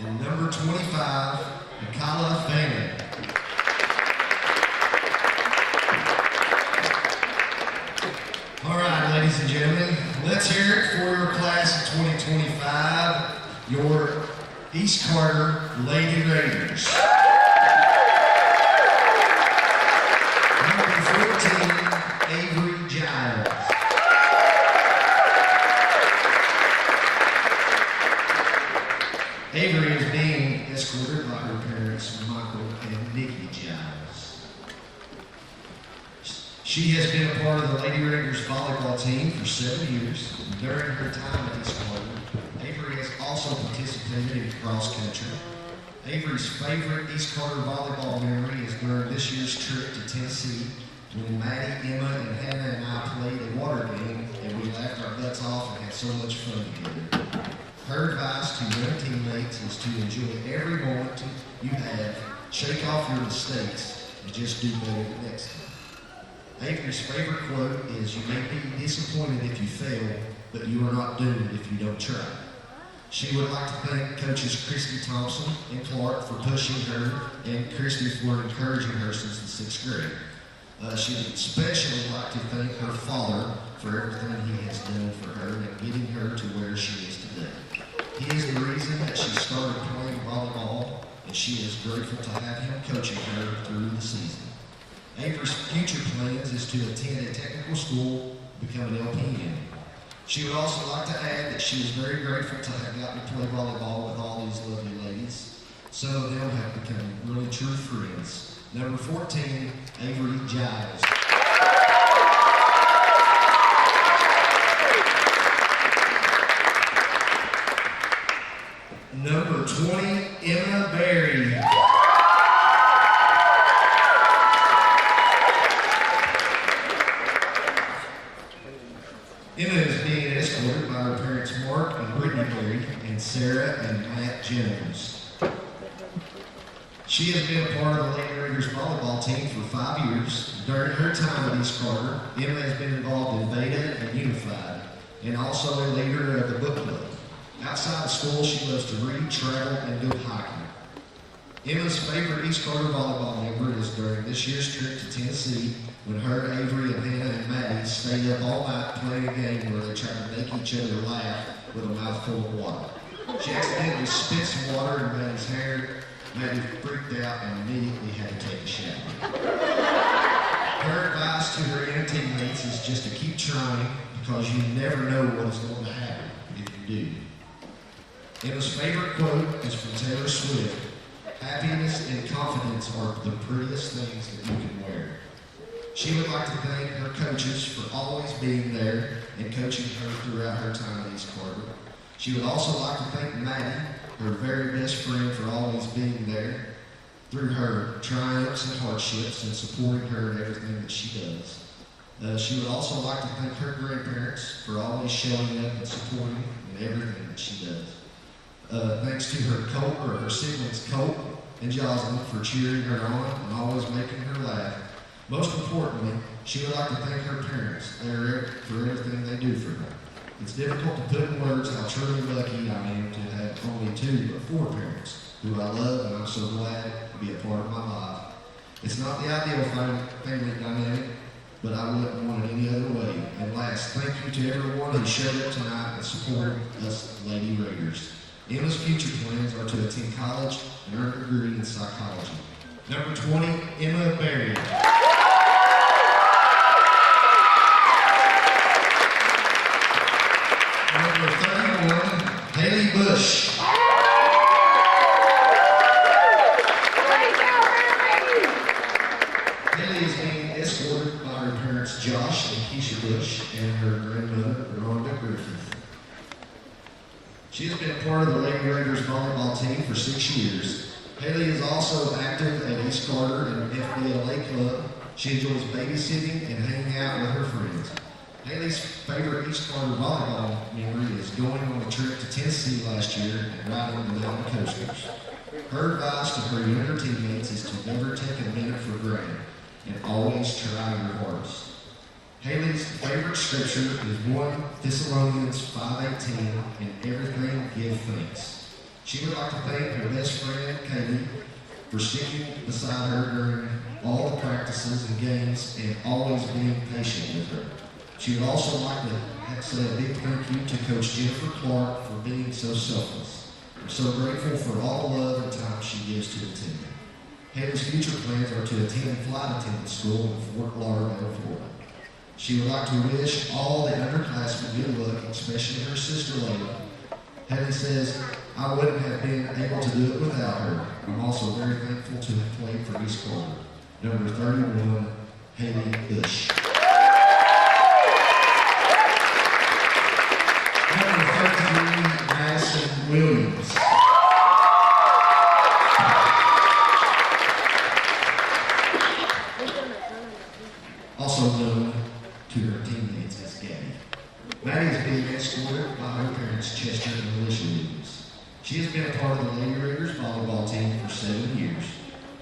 And number 25, Mikala Fanning. All right, ladies and gentlemen, let's hear it for your class of 2025, your East Carter Lady Raiders. Number 14, Avery Giles. Avery is being escorted by her parents, Michael and Nikki Giles. She has been a part of the Lady Raiders volleyball team for 7 years. During her time at East Carter, Avery has also participated in cross country. Avery's favorite East Carter volleyball memory is during this year's trip to Tennessee when Maddie, Emma, and Hannah and I played a water game and we laughed our butts off and had so much fun together. Her advice to young teammates is to enjoy every moment you have, shake off your mistakes, and just do better the next time. Avery's favorite quote is, "You may be disappointed if you fail, but you are not doomed if you don't try." She would like to thank coaches Christy Thompson and Clark for pushing her and Christy for encouraging her since the 6th grade. She would especially like to thank her father for everything he has done for her and getting her to where she is today. He is the reason that she started playing volleyball, and she is grateful to have him coaching her through the season. Avery's future plans is to attend a technical school, become an LPN. She would also like to add that she is very grateful to have gotten to play volleyball with all these lovely ladies. Some of them have become really true friends. Number 14, Avery Giles. Number 20, Emma Berry. Emma is being escorted by her parents Mark and Brittany Berry and Sarah and Matt Jones. She has been a part of the Lady Raiders volleyball team for 5 years. During her time at East Carter, Emma has been involved in Beta and Unified, and also a leader of the book club. Outside of school, she loves to read, travel, and go hiking. Emma's favorite East Carter volleyball memory is during this year's trip to Tennessee when her, Avery, and Hannah and Maddie stayed up all night playing a game where they tried to make each other laugh with a mouthful of water. She accidentally spit some water in Maddie's hair. Maddie freaked out and immediately had to take a shower. Her advice to her young teammates is just to keep trying because you never know what is going to happen if you do. Emma's favorite quote is from Taylor Swift. "Happiness and confidence are the prettiest things that you can wear." She would like to thank her coaches for always being there and coaching her throughout her time at East Carter. She would also like to thank Maddie, her very best friend, for always being there through her triumphs and hardships and supporting her in everything that she does. She would also like to thank her grandparents for always showing up and supporting in everything that she does. Thanks to her siblings Colt and Jocelyn for cheering her on and always making her laugh. Most importantly, she would like to thank her parents for everything they do for her. It's difficult to put in words how truly lucky I am to have only 2 but 4 parents who I love, and I'm so glad to be a part of my life. It's not the ideal family dynamic, but I wouldn't want it any other way. And last, thank you to everyone who showed up tonight and supported us Lady Raiders. Emma's future plans are to attend college and earn a degree in psychology. Number 20, Emma Berry. Number 31, Haley Bush. Haley is being escorted by her parents Josh and Keisha Bush and her grandmother Rhonda Griffith. She has been a part of the Lady Raiders volleyball team for 6 years. Haley is also active at East Carter and FBLA Club. She enjoys babysitting and hanging out with her friends. Haley's favorite East Carter volleyball memory is going on a trip to Tennessee last year and riding the mountain coasters. Her advice to her younger teammates is to never take a minute for granted and always try your hardest. Haley's favorite scripture is 1 Thessalonians 5:18, "In everything give thanks." She would like to thank her best friend, Katie, for sticking beside her during all the practices and games and always being patient with her. She would also like to say a big thank you to Coach Jennifer Clark for being so selfless. I'm so grateful for all the love and time she gives to the team. Haley's future plans are to attend flight attendant school in Fort Lauderdale, Florida. She would like to wish all the underclassmen good luck, especially her sister Layla. Haley says, I wouldn't have been able to do it without her. I'm also very thankful to have played for East Carter. Number 31, Haley Bush. Number 33, Madison Williams. Also known to her teammates as Gabby. Maddie is being escorted by her parents, Chester and Alicia Williams. She has been a part of the Lady Raiders volleyball team for 7 years.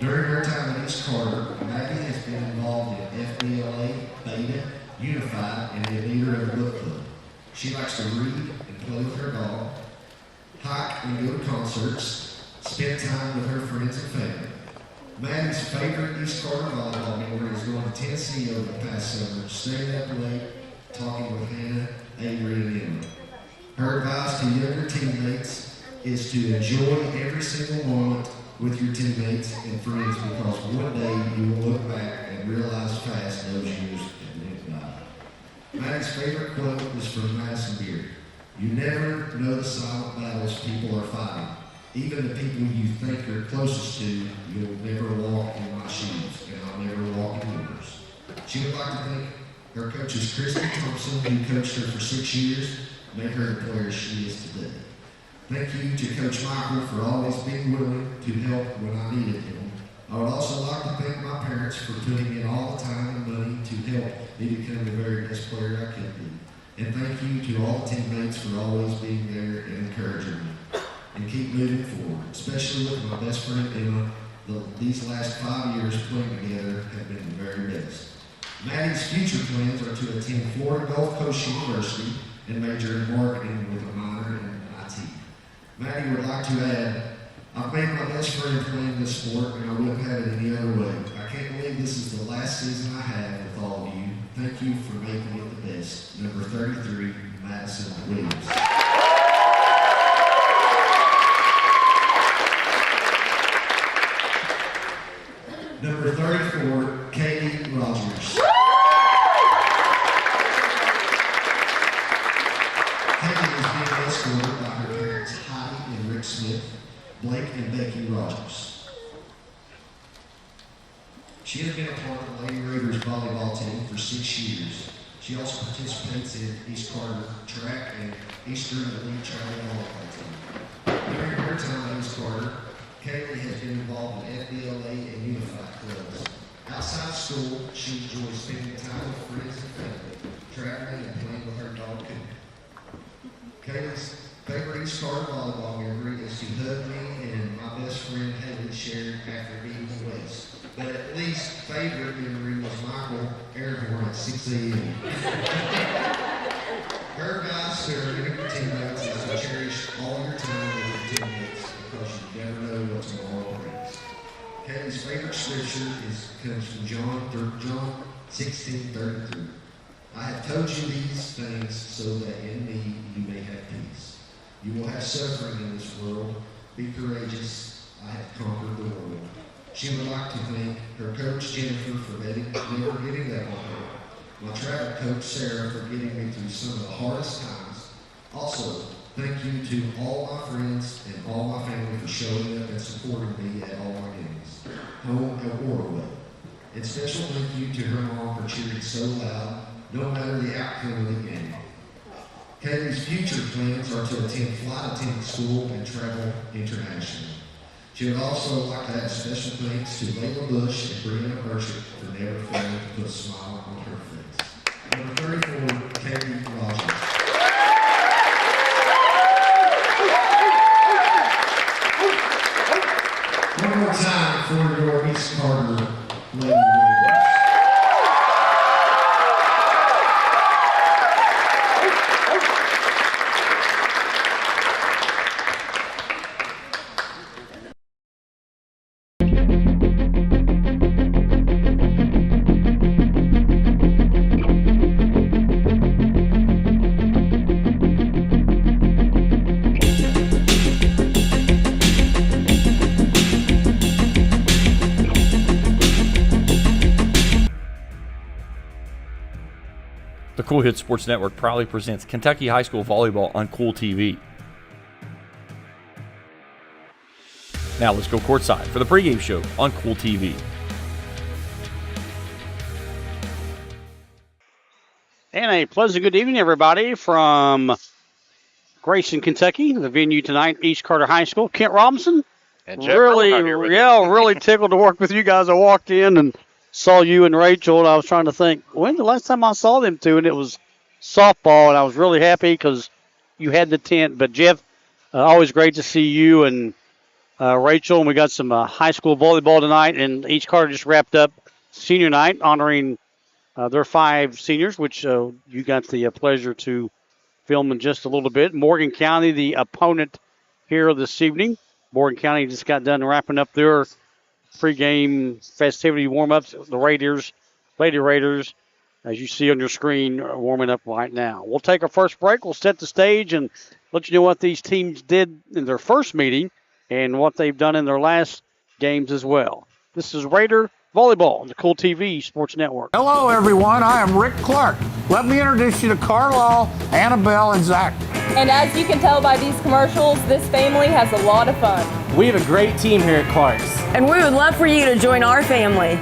During her time at East Carter, Maddie has been involved in FBLA, Beta, Unified, and the leader of the book club. She likes to read and play with her dog, hike and go to concerts, spend time with her friends and family. Maddie's favorite East Carter volleyball memory is going to Tennessee over the past summer, staying up late, talking with Hannah, Avery, and Emma. Her advice to younger teammates is to enjoy every single moment with your teammates and friends, because one day you will look back and realize fast those years have went by. Maddie's favorite quote is from Madison Beard. You never know the silent battles people are fighting. Even the people you think you're closest to, you'll never walk in my shoes, and I'll never walk in yours. She would like to thank her coaches, Kristen Thompson, who coached her for 6 years, made her the player she is today. Thank you to Coach Michael for always being willing to help when I needed him. I would also like to thank my parents for putting in all the time and money to help me become the very best player I could be. And thank you to all the teammates for always being there and encouraging me. And keep moving forward, especially with my best friend Emma. These last 5 years playing together have been the very best. Maddie's future plans are to attend Florida Gulf Coast University and major in marketing with a minor in IT. Maddie would like to add, I've made my best friend playing this sport, and I wouldn't have it any other way. I can't believe this is the last season I have with all of you. Thank you for making it the best. Number 33, Madison Williams. Number 34, Katie Rogers. Katie is being escorted by her parents, Heidi and Rick Smith, Blake and Becky Rogers. She has been a part of the Lady Raiders volleyball team for 6 years. She also participates in East Carter track and Eastern Elite travel volleyball team. During her time at East Carter, Kaylee has been involved in FBLA and Unified clubs. Outside school, she enjoys spending time with friends and family, traveling and playing with her dog, Kool. Kaylee's favorite East Carter volleyball memory is to hug me and my best friend Haley shared after beating the West. But at least favorite memory was Michael Airborne at 6 a.m. Her advice to her younger teammates is to cherish all your time with your teammates, because you never know what tomorrow brings. Kaylee's favorite scripture comes from John 16:33. I have told you these things so that in me you may have peace. You will have suffering in this world. Be courageous. I have conquered the world. She would like to thank her coach Jennifer for never giving up on her. My travel coach Sarah for getting me through some of the hardest times. Also, thank you to all my friends and all my family for showing up and supporting me at all my games, home or away. And special thank you to her mom for cheering so loud, no matter the outcome of the game. Kaylee's future plans are to attend flight attendant school and travel internationally. She would also like to add special thanks to Layla Bush and Brianna Burchett for never failing to put a smile on her face. Number 34, Katie Rogers. One more time for your East Carter Lady Raiders. Cool Hit Sports Network proudly presents Kentucky High School Volleyball on Kool TV. Now let's go courtside for the pregame show on Kool TV. And a pleasant good evening, everybody, from Grayson, Kentucky. The venue tonight, East Carter High School. Kent Robinson, And Jeff really tickled to work with you guys. I walked in and saw you and Rachel, and I was trying to think, when's the last time I saw them two? And it was softball, and I was really happy because you had the tent. But, Jeff, always great to see you and Rachel. And we got some high school volleyball tonight, and East Carter just wrapped up senior night honoring their 5 seniors, which you got the pleasure to film in just a little bit. Morgan County, the opponent here this evening. Morgan County just got done wrapping up their pregame festivity warm-ups. The Lady Raiders, as you see on your screen, are warming up right now. We'll take our first break. We'll set the stage and let you know what these teams did in their first meeting and what they've done in their last games as well. This is Raider Volleyball on the Kool TV Sports Network. Hello, everyone. I am Rick Clark. Let me introduce you to Carlisle, Annabelle, and Zach. And as you can tell by these commercials, this family has a lot of fun. We have a great team here at Clark's. And we would love for you to join our family.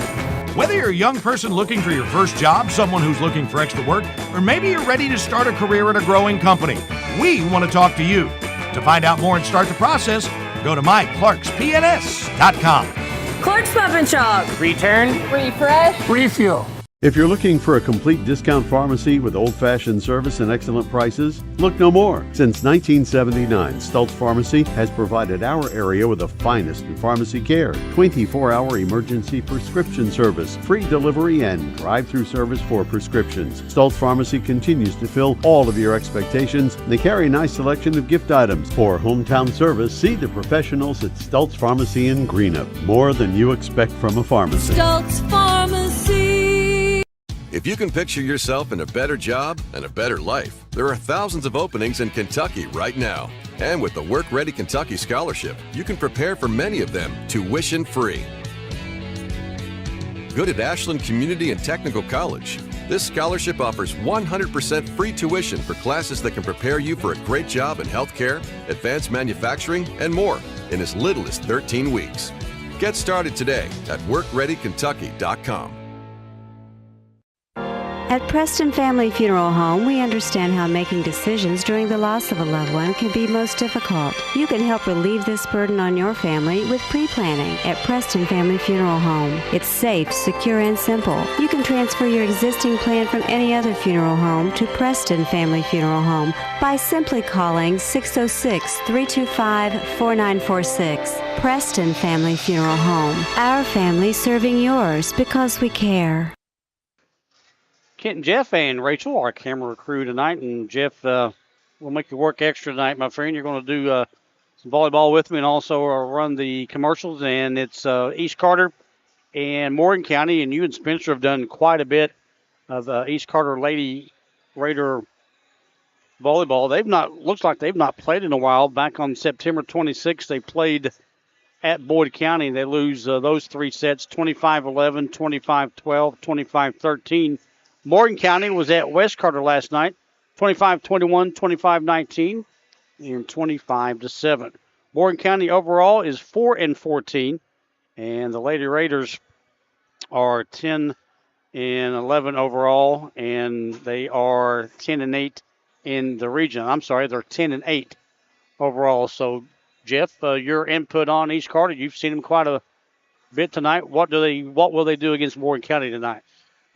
Whether you're a young person looking for your first job, someone who's looking for extra work, or maybe you're ready to start a career at a growing company, we want to talk to you. To find out more and start the process, go to myclarkspns.com. Clark's Pub and Shop. Return, Refresh, Refuel. If you're looking for a complete discount pharmacy with old-fashioned service and excellent prices, look no more. Since 1979, Stultz Pharmacy has provided our area with the finest in pharmacy care. 24-hour emergency prescription service, free delivery, and drive-through service for prescriptions. Stultz Pharmacy continues to fill all of your expectations. They carry a nice selection of gift items. For hometown service, see the professionals at Stultz Pharmacy in Greenup. More than you expect from a pharmacy. Stultz Pharmacy. If you can picture yourself in a better job and a better life, there are thousands of openings in Kentucky right now. And with the Work Ready Kentucky Scholarship, you can prepare for many of them tuition-free. Good at Ashland Community and Technical College. This scholarship offers 100% free tuition for classes that can prepare you for a great job in healthcare, advanced manufacturing, and more in as little as 13 weeks. Get started today at workreadykentucky.com. At Preston Family Funeral Home, we understand how making decisions during the loss of a loved one can be most difficult. You can help relieve this burden on your family with pre-planning at Preston Family Funeral Home. It's safe, secure, and simple. You can transfer your existing plan from any other funeral home to Preston Family Funeral Home by simply calling 606-325-4946. Preston Family Funeral Home. Our family serving yours because we care. Kent and Jeff and Rachel, our camera crew tonight. And Jeff, we'll make you work extra tonight, my friend. You're going to do some volleyball with me and also run the commercials. And it's East Carter and Morgan County. And you and Spencer have done quite a bit of East Carter Lady Raider volleyball. Looks like they've not played in a while. Back on September 26th, they played at Boyd County. They lose those 3 sets, 25-11, 25-12, 25-13. Morgan County was at West Carter last night, 25-21, 25-19, and 25-7. Morgan County overall is 4-14, and the Lady Raiders are 10-11 overall, and they are 10-8 in the region. I'm sorry, they're 10-8 overall. So, Jeff, your input on East Carter, you've seen them quite a bit tonight. What will they do against Morgan County tonight?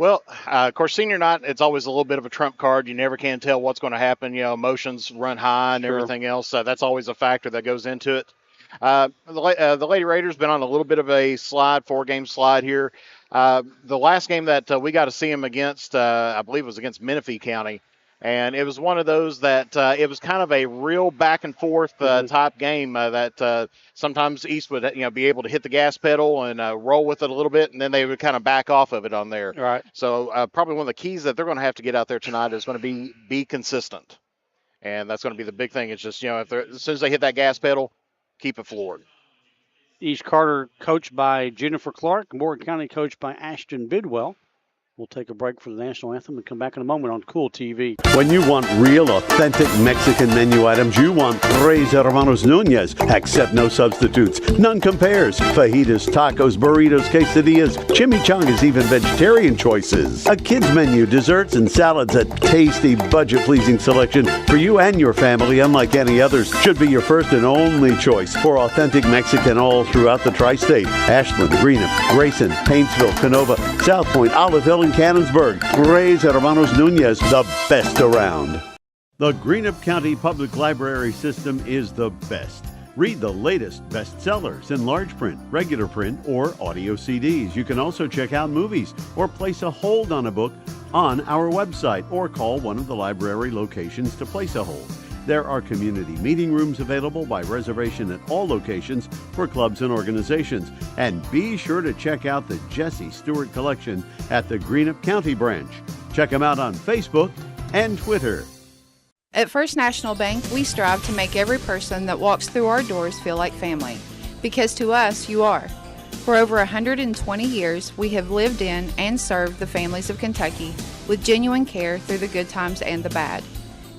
Well, of course, senior night, it's always a little bit of a trump card. You never can tell what's going to happen. You know, emotions run high and everything else. That's always a factor that goes into it. The Lady Raiders been on a little bit of a slide, 4-game slide here. The last game that we got to see them against, I believe it was against Menifee County. And it was one of those that it was kind of a real back and forth type game that sometimes East would be able to hit the gas pedal and roll with it a little bit, and then they would kind of back off of it on there. Right. So probably one of the keys that they're going to have to get out there tonight is going to be consistent, and that's going to be the big thing. It's just as soon as they hit that gas pedal, keep it floored. East Carter coached by Jennifer Clark, Morgan County coached by Ashton Bidwell. We'll take a break for the national anthem and come back in a moment on Kool TV. When you want real, authentic Mexican menu items, you want Tres Hermanos Nunez. Accept no substitutes. None compares. Fajitas, tacos, burritos, quesadillas, chimichangas, even vegetarian choices. A kids menu, desserts and salads, a tasty, budget-pleasing selection for you and your family, unlike any others. Should be your first and only choice for authentic Mexican all throughout the tri-state. Ashland, Greenup, Grayson, Paintsville, Canova, South Point, Olive Hill, and Cannonsburg. Tres Hermanos Nunez, the best around. The Greenup County Public Library system is the best. Read the latest bestsellers in large print, regular print, or audio CDs. You can also check out movies or place a hold on a book on our website or call one of the library locations to place a hold. There are community meeting rooms available by reservation at all locations for clubs and organizations. And be sure to check out the Jesse Stewart collection at the Greenup County branch. Check them out on Facebook and Twitter. At First National Bank, we strive to make every person that walks through our doors feel like family. Because to us, you are. For over 120 years, we have lived in and served the families of Kentucky with genuine care through the good times and the bad.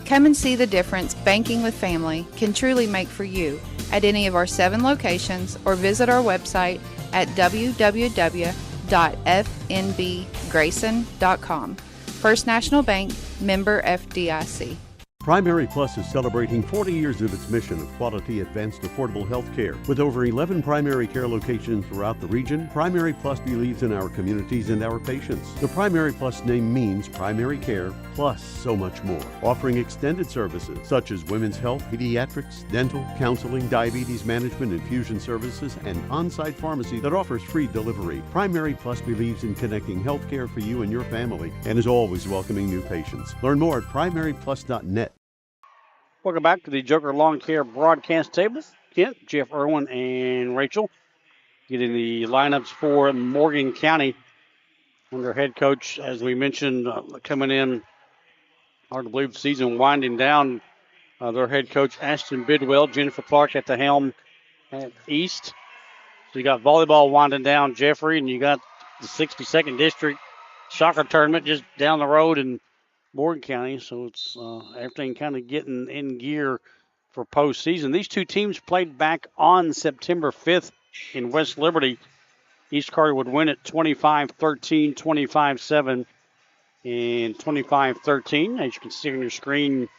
Come and see the difference banking with family can truly make for you at any of our 7 locations or visit our website at www.fnbgrayson.com. First National Bank, member FDIC. Primary Plus is celebrating 40 years of its mission of quality, advanced, affordable health care. With over 11 primary care locations throughout the region, Primary Plus believes in our communities and our patients. The Primary Plus name means primary care plus so much more, offering extended services such as women's health, pediatrics, dental, counseling, diabetes management, infusion services, and on-site pharmacy that offers free delivery. Primary Plus believes in connecting health care for you and your family and is always welcoming new patients. Learn more at primaryplus.net. Welcome back to the Joker Lawn Care broadcast table. Kent, Jeff Irwin, and Rachel getting the lineups for Morgan County. And their head coach, as we mentioned, coming in, hard to believe the season winding down. Their head coach, Ashton Bidwell, Jennifer Clark at the helm at East. So you got volleyball winding down, Jeffrey, and you got the 62nd District soccer tournament just down the road in Morgan County, so it's everything kind of getting in gear for postseason. These two teams played back on September 5th in West Liberty. East Carter would win it 25-13, 25-7, and 25-13. As you can see on your screen,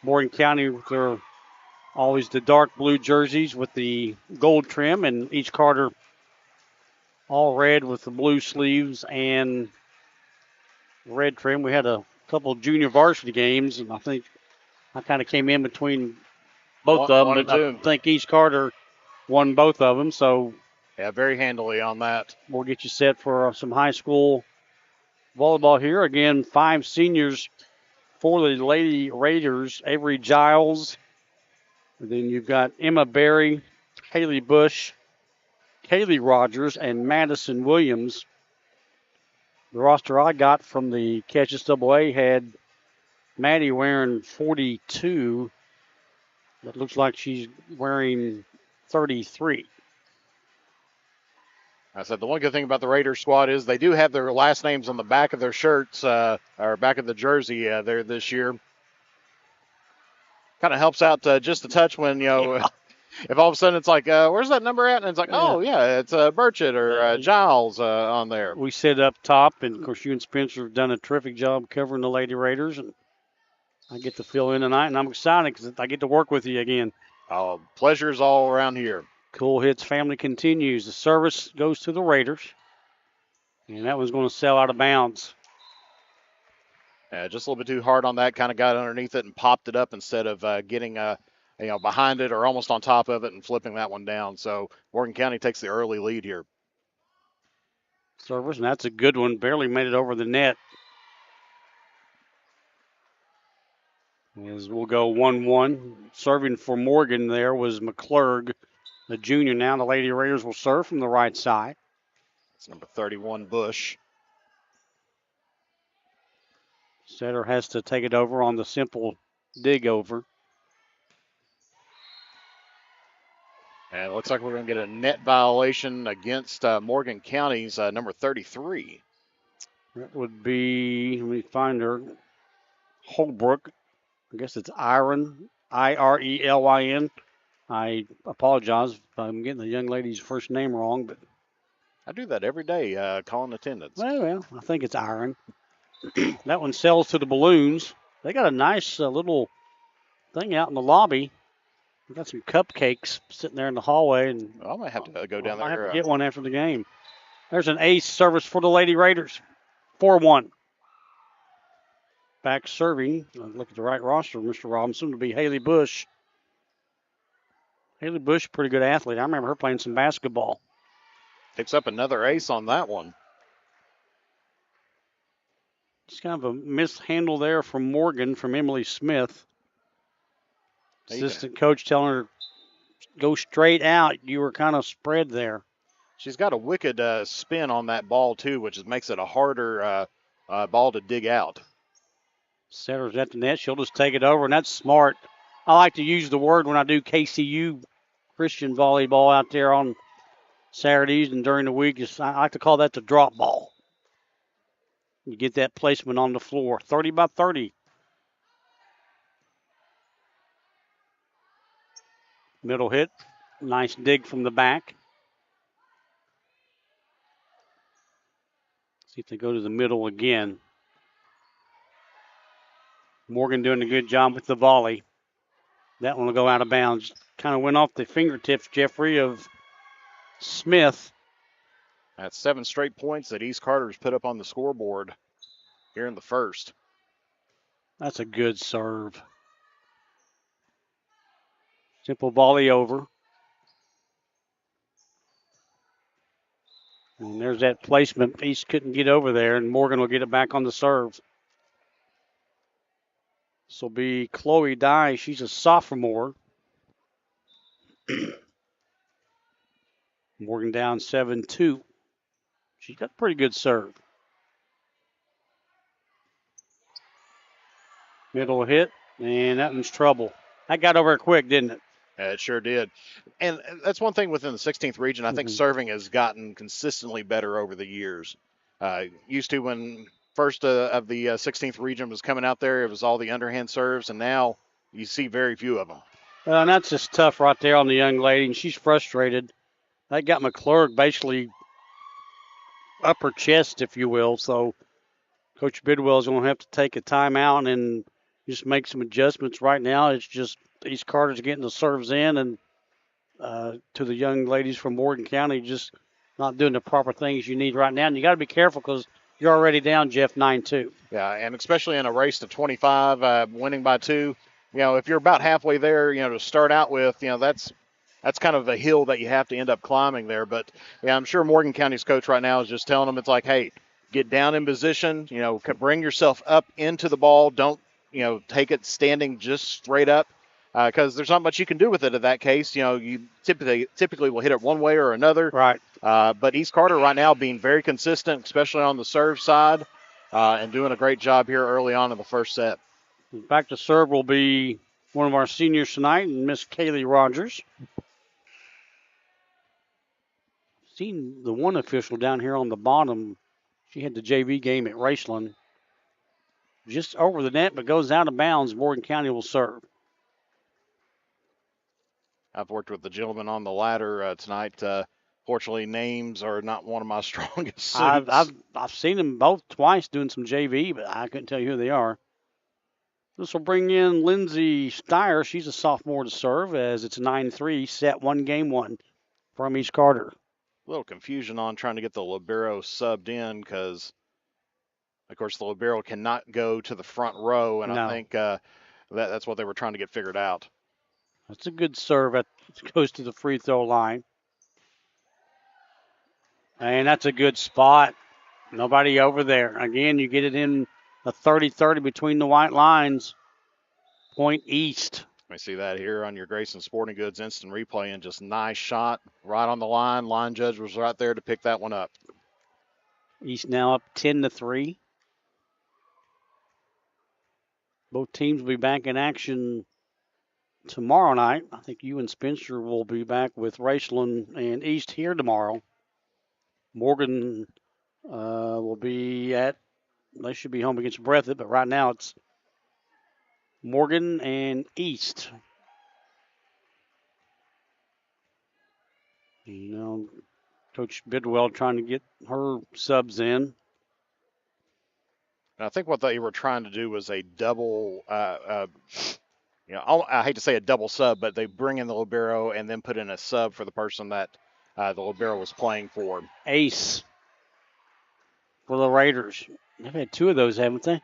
Morgan County with their always the dark blue jerseys with the gold trim, and East Carter all red with the blue sleeves and red trim. We had a couple of junior varsity games, and I think I kind of came in between both of them. But I think East Carter won both of them, so yeah, very handily on that. We'll get you set for some high school volleyball here. Again, 5 seniors for the Lady Raiders: Avery Giles, and then you've got Emma Berry, Haley Bush, Kaylee Rogers, and Madison Williams. The roster I got from the KHSAA had Maddie wearing 42. It looks like she's wearing 33. I said the one good thing about the Raiders squad is they do have their last names on the back of their shirts, or back of the jersey there this year. Kind of helps out just a touch when, if all of a sudden it's like, where's that number at? And it's like, oh, yeah, it's Burchett or Giles on there. We sit up top, and, of course, you and Spencer have done a terrific job covering the Lady Raiders, and I get to fill in tonight, and I'm excited because I get to work with you again. Oh, pleasure's all around here. Cool Hits family continues. The service goes to the Raiders, and that one's going to sail out of bounds. Just a little bit too hard on that, kind of got underneath it and popped it up instead of getting behind it or almost on top of it and flipping that one down. So Morgan County takes the early lead here. Service, and that's a good one. Barely made it over the net. As we'll go 1-1. Serving for Morgan there was McClurg, the junior. Now the Lady Raiders will serve from the right side. It's number 31, Bush. Setter has to take it over on the simple dig over. And it looks like we're going to get a net violation against Morgan County's number 33. That would be, let me find her, Holbrook. I guess it's Iron, Irelyn. I apologize if I'm getting the young lady's first name wrong, but I do that every day, calling attendance. well, I think it's Iron. That one sells to the Balloons. They got a nice little thing out in the lobby. We got some cupcakes sitting there in the hallway, and I might have to go down there. I have to get one after the game. There's an ace service for the Lady Raiders. 4-1. Back serving. Look at the right roster, Mr. Robinson, to be Haley Bush. Haley Bush, pretty good athlete. I remember her playing some basketball. Picks up another ace on that one. Just kind of a mishandle there from Morgan, from Emily Smith. Assistant coach telling her, go straight out. You were kind of spread there. She's got a wicked spin on that ball, too, which makes it a harder ball to dig out. Setter's at the net. She'll just take it over, and that's smart. I like to use the word when I do KCU Christian volleyball out there on Saturdays and during the week. I like to call that the drop ball. You get that placement on the floor. 30 by 30. Middle hit. Nice dig from the back. See if they go to the middle again. Morgan doing a good job with the volley. That one will go out of bounds. Kind of went off the fingertips, Jeffrey, of Smith. That's 7 straight points that East Carter's put up on the scoreboard here in the first. That's a good serve. Simple volley over. And there's that placement. East couldn't get over there, and Morgan will get it back on the serve. This will be Chloe Dye. She's a sophomore. Morgan down 7-2. She's got a pretty good serve. Middle hit, and that one's trouble. That got over quick, didn't it? Yeah, it sure did. And that's one thing within the 16th region. I think serving has gotten consistently better over the years. Used to when first of the 16th region was coming out there, it was all the underhand serves, and now you see very few of them. And that's just tough right there on the young lady, and she's frustrated. That got McClurg basically up her chest, if you will. So Coach Bidwell is going to have to take a timeout and just make some adjustments right now. It's just East Carter's getting the serves in, and to the young ladies from Morgan County, just not doing the proper things you need right now. And you got to be careful because you're already down, Jeff, 9-2. Yeah, and especially in a race to 25, winning by 2. You know, if you're about halfway there, you know, to start out with, you know, that's kind of a hill that you have to end up climbing there. But, yeah, I'm sure Morgan County's coach right now is just telling them, it's like, hey, get down in position, you know, bring yourself up into the ball. Don't, you know, take it standing just straight up because there's not much you can do with it in that case. You know, you typically will hit it one way or another. Right. But East Carter right now being very consistent, especially on the serve side, and doing a great job here early on in the first set. Back to serve will be one of our seniors tonight, Miss Kaylee Rogers. Seen the one official down here on the bottom. She had the JV game at Raceland. Just over the net, but goes out of bounds. Morgan County will serve. I've worked with the gentleman on the ladder tonight. Fortunately, names are not one of my strongest suits. I've seen them both twice doing some JV, but I couldn't tell you who they are. This will bring in Lindsay Steyer. She's a sophomore to serve as it's 9-3, set 1, game 1 from East Carter. A little confusion on trying to get the libero subbed in because, of course, the libero cannot go to the front row, and I think that's what they were trying to get figured out. That's a good serve. It goes to the free throw line. And that's a good spot. Nobody over there. Again, you get it in a 30-30 between the white lines. Point East. Let me see that here on your Grayson Sporting Goods instant replay, and just nice shot right on the line. Line judge was right there to pick that one up. East now up 10-3. Both teams will be back in action tomorrow night. I think you and Spencer will be back with Raceland and East here tomorrow. Morgan will be at They should be home against Breathitt, but right now it's Morgan and East. You know, Coach Bidwell trying to get her subs in. And I think what they were trying to do was a double, I hate to say a double sub, but they bring in the libero and then put in a sub for the person that the libero was playing for. Ace for the Raiders. They've had 2 of those, haven't they?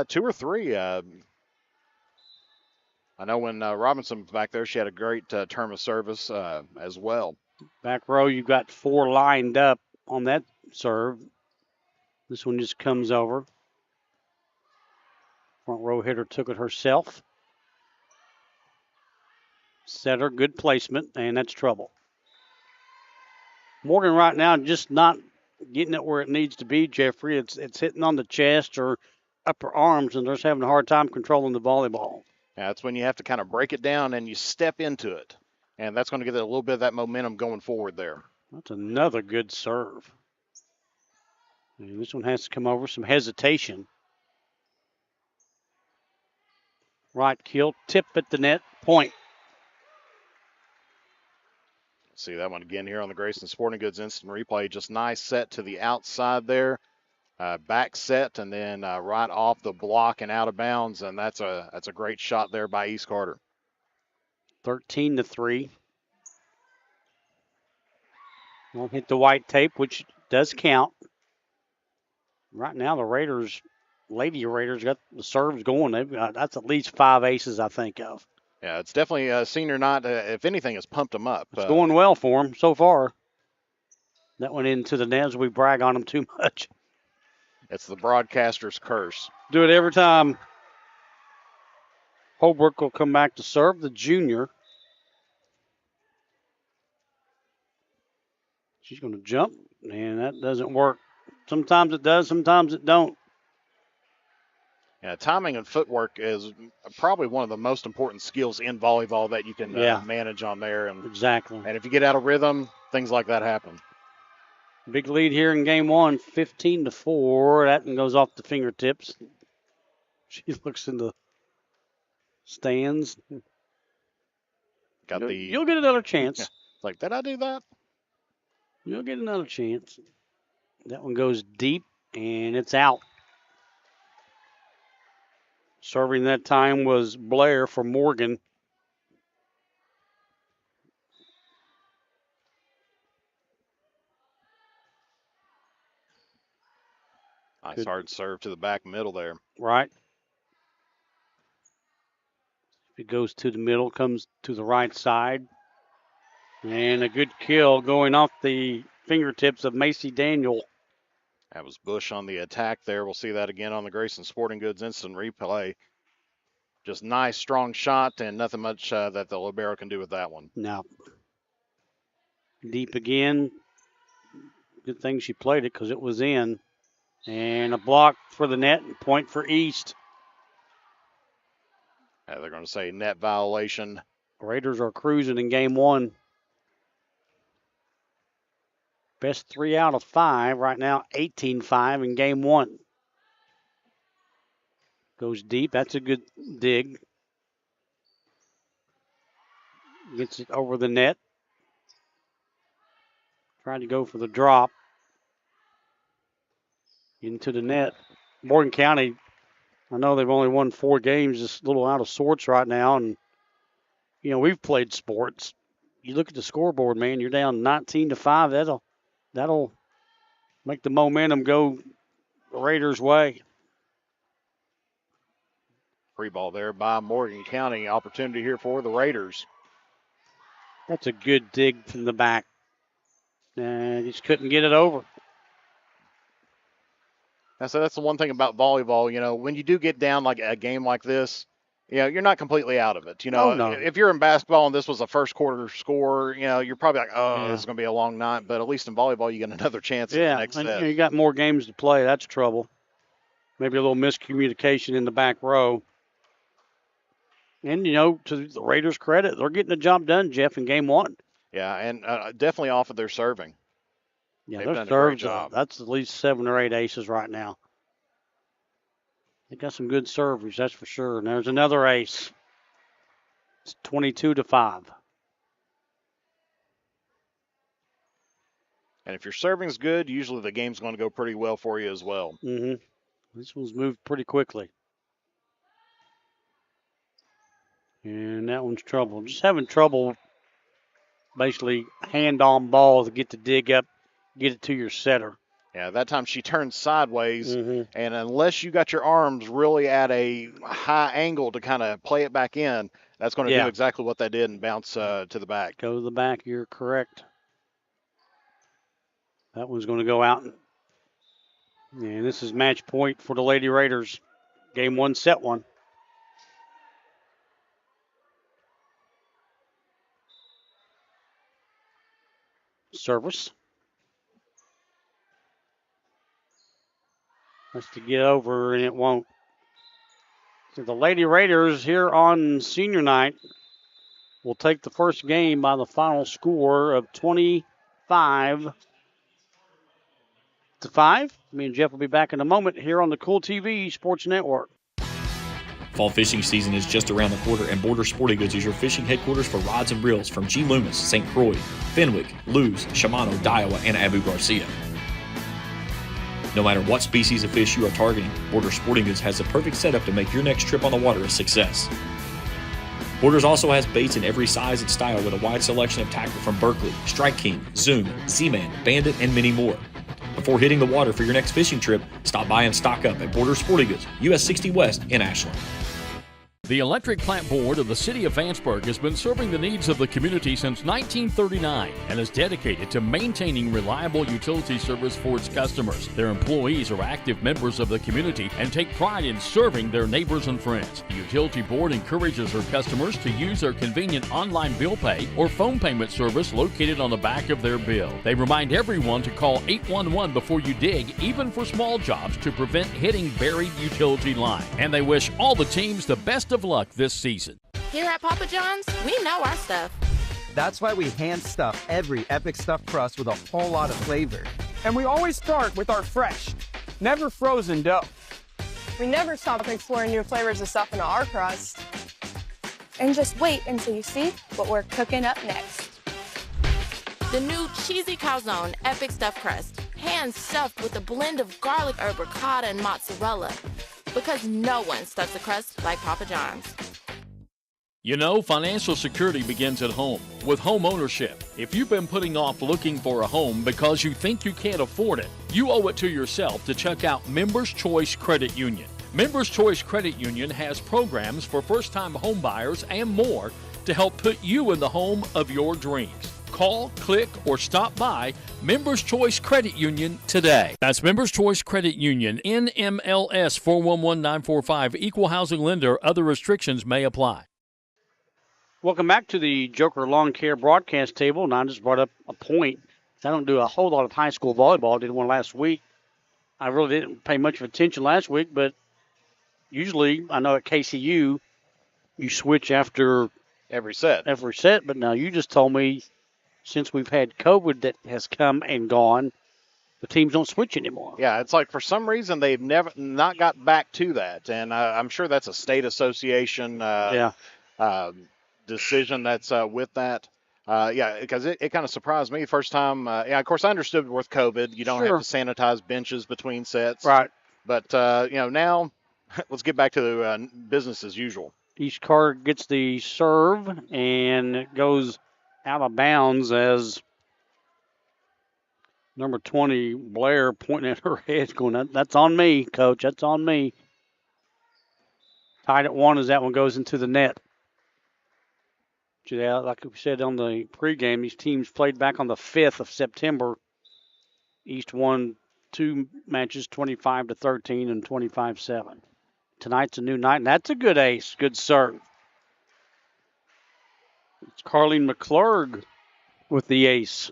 2 or 3. I know when Robinson was back there, she had a great term of service as well. Back row, you've got 4 lined up on that serve. This one just comes over. Front row hitter took it herself. Setter, good placement, and that's trouble. Morgan right now just not getting it where it needs to be, Jeffrey. It's hitting on the chest or upper arms, and they're just having a hard time controlling the volleyball. Yeah, that's when you have to kind of break it down and you step into it. And that's going to get a little bit of that momentum going forward there. That's another good serve. And this one has to come over, some hesitation. Right keel, tip at the net, point. See that one again here on the Grayson Sporting Goods instant replay. Just nice set to the outside there. Back set and then right off the block and out of bounds. And that's a great shot there by East Carter. 13-3. Won't hit the white tape, which does count. Right now, the Lady Raiders got the serves going. That's at least 5 aces I think of. Yeah, it's definitely senior night. If anything, has pumped them up. It's going well for them so far. That went into the net as we brag on them too much. It's the broadcaster's curse. Do it every time. Holbrook will come back to serve, the junior. She's going to jump, and that doesn't work. Sometimes it does, sometimes it don't. Yeah, timing and footwork is probably one of the most important skills in volleyball that you can manage on there. And, exactly. And if you get out of rhythm, things like that happen. Big lead here in game 1, 15-4. That one goes off the fingertips. She looks in the stands. You'll get another chance. It's like, did I do that? You'll get another chance. That one goes deep, and it's out. Serving that time was Blair for Morgan. Nice hard serve to the back middle there. Right. It goes to the middle, comes to the right side. And a good kill going off the fingertips of Macy Daniel. That was Bush on the attack there. We'll see that again on the Grayson Sporting Goods instant replay. Just nice, strong shot, and nothing much that the libero can do with that one. No. Deep again. Good thing she played it because it was in. And a block for the net and point for East. They're going to say net violation. Raiders are cruising in game 1. Best 3 out of 5. Right now, 18-5 in game 1. Goes deep. That's a good dig. Gets it over the net. Trying to go for the drop. Into the net. Morgan County, I know they've only won 4 games, just a little out of sorts right now. And, we've played sports. You look at the scoreboard, man, you're down 19-5. That'll make the momentum go the Raiders' way. Free ball there by Morgan County. Opportunity here for the Raiders. That's a good dig from the back. Just couldn't get it over. So that's the one thing about volleyball. When you do get down like a game like this, you're not completely out of it. No. If you're in basketball and this was a first quarter score, you're probably like, this is going to be a long night. But at least in volleyball, you get another chance at the next set. You got more games to play. That's trouble. Maybe a little miscommunication in the back row. And, to the Raiders' credit, they're getting the job done, Jeff, in game 1. Yeah, and definitely off of their serving. Yeah, They've their done a serves, great job. That's at least 7 or 8 aces right now. They got some good servers, that's for sure. And there's another ace. It's 22-5. And if your serving's good, usually the game's going to go pretty well for you as well. Mm-hmm. This one's moved pretty quickly. And that one's trouble. Just having trouble basically hand-on ball to get to dig up, get it to your setter. Yeah, that time she turned sideways, Mm-hmm. and unless you got your arms really at a high angle to kind of play it back in, that's going to do exactly what that did and bounce to the back. Go to the back, you're correct. That one's going to go out. And this is match point for the Lady Raiders. Game 1, set 1. Service. That's to get over, and it won't. So the Lady Raiders here on senior night will take the first game by the final score of 25-5. Me and Jeff will be back in a moment here on the Kool TV Sports Network. Fall fishing season is just around the corner, and Border Sporting Goods is your fishing headquarters for rods and reels from G. Loomis, St. Croix, Fenwick, Lewes, Shimano, Daiwa, and Abu Garcia. No matter what species of fish you are targeting, Border Sporting Goods has the perfect setup to make your next trip on the water a success. Borders also has baits in every size and style with a wide selection of tackle from Berkley, Strike King, Zoom, Z-Man, Bandit, and many more. Before hitting the water for your next fishing trip, stop by and stock up at Border Sporting Goods, US 60 West in Ashland. The Electric Plant Board of the City of Vanceburg has been serving the needs of the community since 1939 and is dedicated to maintaining reliable utility service for its customers. Their employees are active members of the community and take pride in serving their neighbors and friends. The Utility Board encourages their customers to use their convenient online bill pay or phone payment service located on the back of their bill. They remind everyone to call 811 before you dig, even for small jobs, to prevent hitting buried utility line. And they wish all the teams the best of luck this season. Here at Papa John's, we know our stuff. That's why we hand stuff every Epic Stuffed Crust with a whole lot of flavor. And we always start with our fresh, never frozen dough. We never stop exploring new flavors of stuff into our crust. And just wait until you see what we're cooking up next. The new cheesy calzone Epic Stuffed Crust, hand stuffed with a blend of garlic herb ricotta and mozzarella. Because no one stuffs a crust like Papa John's. You know, financial security begins at home with home ownership. If you've been putting off looking for a home because you think you can't afford it, you owe it to yourself to check out Members Choice Credit Union. Members Choice Credit Union has programs for first-time home buyers and more to help put you in the home of your dreams. Call, click, or stop by Members Choice Credit Union today. That's Members Choice Credit Union, NMLS 411945, Equal Housing Lender. Other restrictions may apply. Welcome back to the Joker Lawn Care broadcast table. And I just brought up a point. I don't do a whole lot of high school volleyball. I did one last week. I really didn't pay much of attention last week, but usually I know at KCU you switch after every set. But now you just told me since we've had COVID that has come and gone, the teams don't switch anymore. Yeah, it's like for some reason they've not got back to that, and I'm sure that's a state association decision that's with that. Because it kind of surprised me first time. Of course I understood with COVID you don't have to sanitize benches between sets. Right. But now let's get back to business as usual. Each card gets the serve and it goes out of bounds as number 20, Blair, pointing at her head, going, that's on me, Coach. That's on me. Tied at 1 as that one goes into the net. Yeah, like we said on the pregame, these teams played back on the 5th of September. East won 2 matches, 25-13 and 25-7. Tonight's a new night, and that's a good ace. Good serve. It's Carlene McClurg with the ace.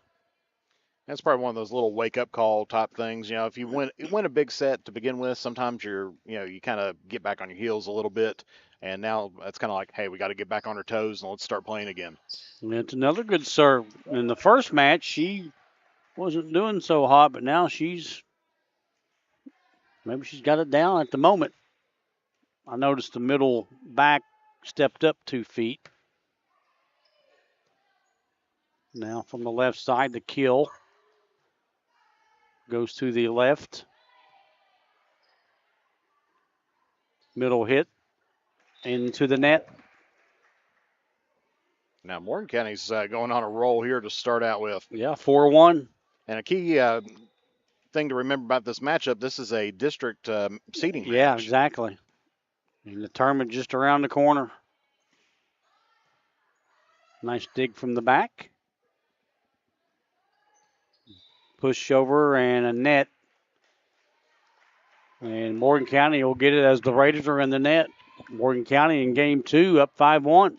That's probably one of those little wake-up call type things. If you win a big set to begin with, sometimes you kind of get back on your heels a little bit, and now it's kind of like, hey, we got to get back on our toes and let's start playing again. And it's another good serve. In the first match, she wasn't doing so hot, but now maybe she's got it down at the moment. I noticed the middle back stepped up 2 feet. Now from the left side, the kill goes to the left. Middle hit into the net. Now Morgan County's going on a roll here to start out with. Yeah, 4-1. And a key thing to remember about this matchup, this is a district seeding match. Yeah, exactly. And the tournament just around the corner. Nice dig from the back. Push over and a net. And Morgan County will get it as the Raiders are in the net. Morgan County in game 2 up 5-1.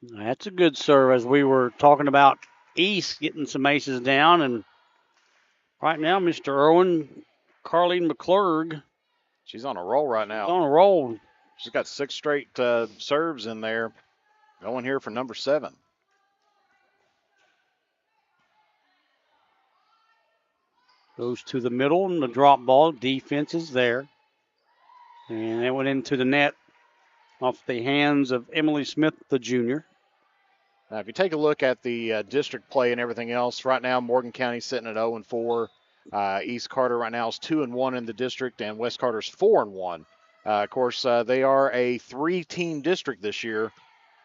That's a good serve, as we were talking about East getting some aces down. And right now, Mr. Irwin, Carleen McClurg. She's on a roll right now. On a roll. She's got 6 straight serves in there. Going here for number 7. Goes to the middle and the drop ball. Defense is there. And it went into the net off the hands of Emily Smith, the junior. Now, if you take a look at the district play and everything else, right now Morgan County's sitting at 0-4. East Carter right now is 2-1 in the district, and West Carter's 4-1. Of course, they are a 3-team district this year,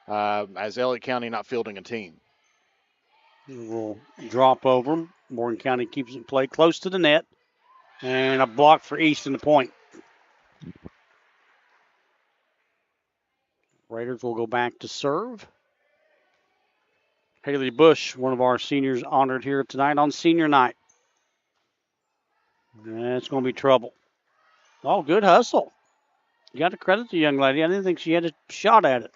as Elliott County not fielding a team. We'll drop over. Morgan County keeps it played close to the net. And a block for East in the point. Raiders will go back to serve. Haley Bush, one of our seniors honored here tonight on senior night. That's going to be trouble. Oh, good hustle. You got to credit the young lady. I didn't think she had a shot at it.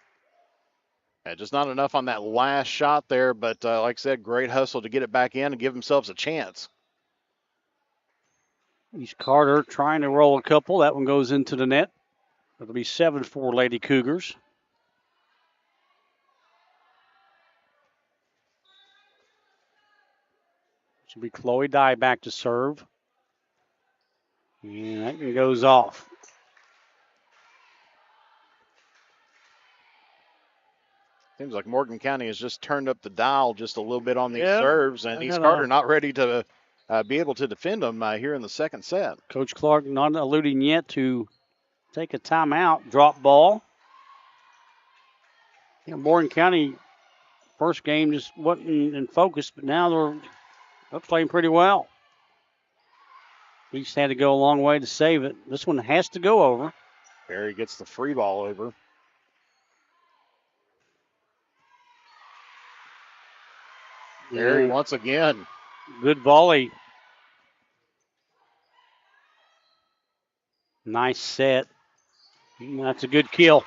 Yeah, just not enough on that last shot there, but like I said, great hustle to get it back in and give themselves a chance. East Carter trying to roll a couple. That one goes into the net. It'll be 7-4 Lady Cougars. Should be Chloe Dye back to serve. And that one goes off. Seems like Morgan County has just turned up the dial just a little bit on these serves, and East Carter not ready to be able to defend them here in the second set. Coach Clark not alluding yet to take a timeout. Drop ball. Yeah, Morgan County first game just wasn't in focus, but now they're playing pretty well. East had to go a long way to save it. This one has to go over. Barry gets the free ball over. Barry once again. Good volley. Nice set. That's a good kill.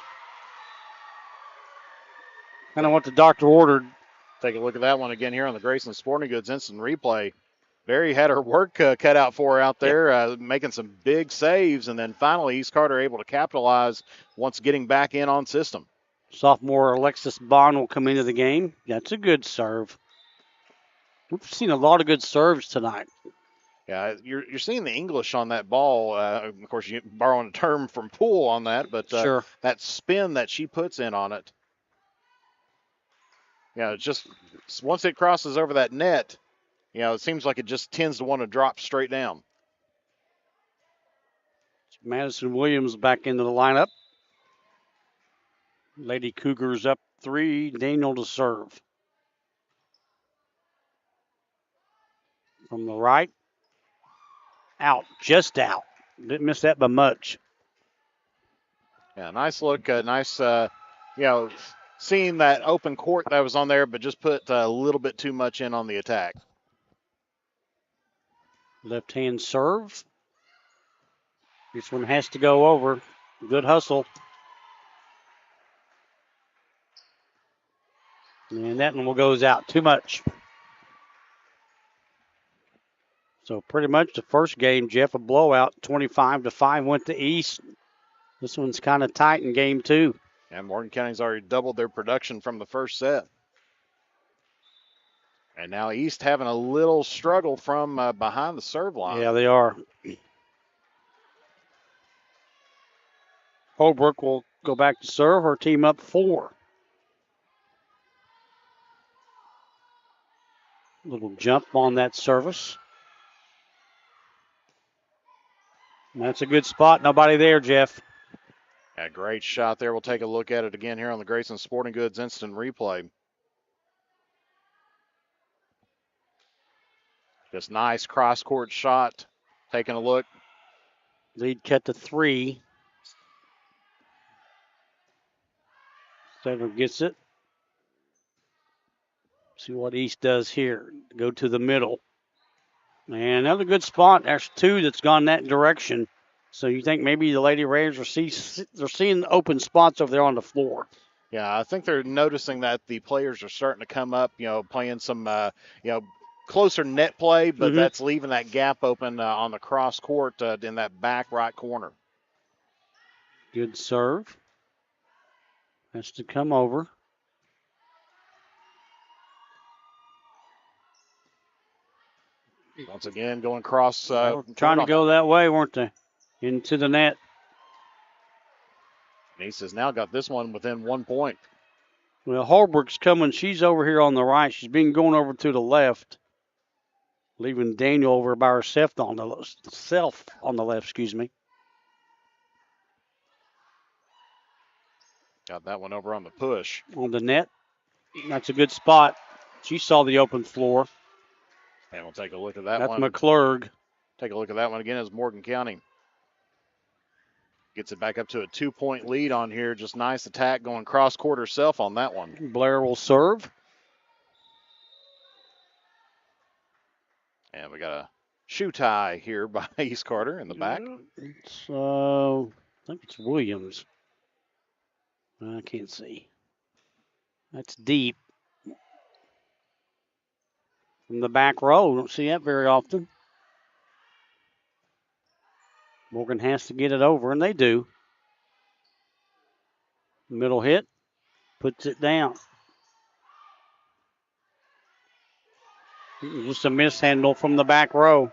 Kind of what the doctor ordered. Take a look at that one again here on the Grayson Sporting Goods instant replay. Barry had her work cut out for her out there, making some big saves, and then finally East Carter able to capitalize once getting back in on system. Sophomore Alexis Bond will come into the game. That's a good serve. We've seen a lot of good serves tonight. Yeah, you're seeing the English on that ball. Of course, you're borrowing a term from Pool on that, but sure. That spin that she puts in on it. Yeah, it's just once it crosses over that net, it seems like it just tends to want to drop straight down. Madison Williams back into the lineup. Lady Cougars up 3. Daniel to serve. From the right. Out. Just out. Didn't miss that by much. Yeah, nice look. Nice, seeing that open court that was on there, but just put a little bit too much in on the attack. Left hand serve. This one has to go over. Good hustle. And that one goes out. Too much. So pretty much the first game, Jeff, a blowout. 25-5 went to East. This one's kind of tight in game 2. And Morgan County's already doubled their production from the first set. And now East having a little struggle from behind the serve line. Yeah, they are. Holbrook will go back to serve. Her team up 4. Little jump on that service. And that's a good spot. Nobody there, Jeff. A great shot there. We'll take a look at it again here on the Grayson Sporting Goods instant replay. Just nice cross-court shot. Taking a look. Lead cut to 3. Center gets it. See what East does here. Go to the middle. And another good spot. There's 2 that's gone that direction. So you think maybe the Lady Raiders they're seeing open spots over there on the floor. Yeah, I think they're noticing that the players are starting to come up, playing some, closer net play, but that's leaving that gap open on the cross court in that back right corner. Good serve. Has to come over. Once again, going cross. Trying to go that way, weren't they? Into the net. East has now got this one within 1 point. Well, Holbrook's coming. She's over here on the right. She's been going over to the left, leaving Daniel over by herself on the left. Excuse me. Got that one over on the push. On the net. That's a good spot. She saw the open floor. And we'll take a look at that That's one. That's McClurg. Take a look at that one again as Morgan County gets it back up to a 2-point lead on here. Just nice attack going cross court herself on that one. Blair will serve. And we got a shoe tie here by East Carter in the back. I think it's Williams. I can't see. That's deep. From the back row. Don't see that very often. Morgan has to get it over, and they do. Middle hit. Puts it down. Just a mishandle from the back row.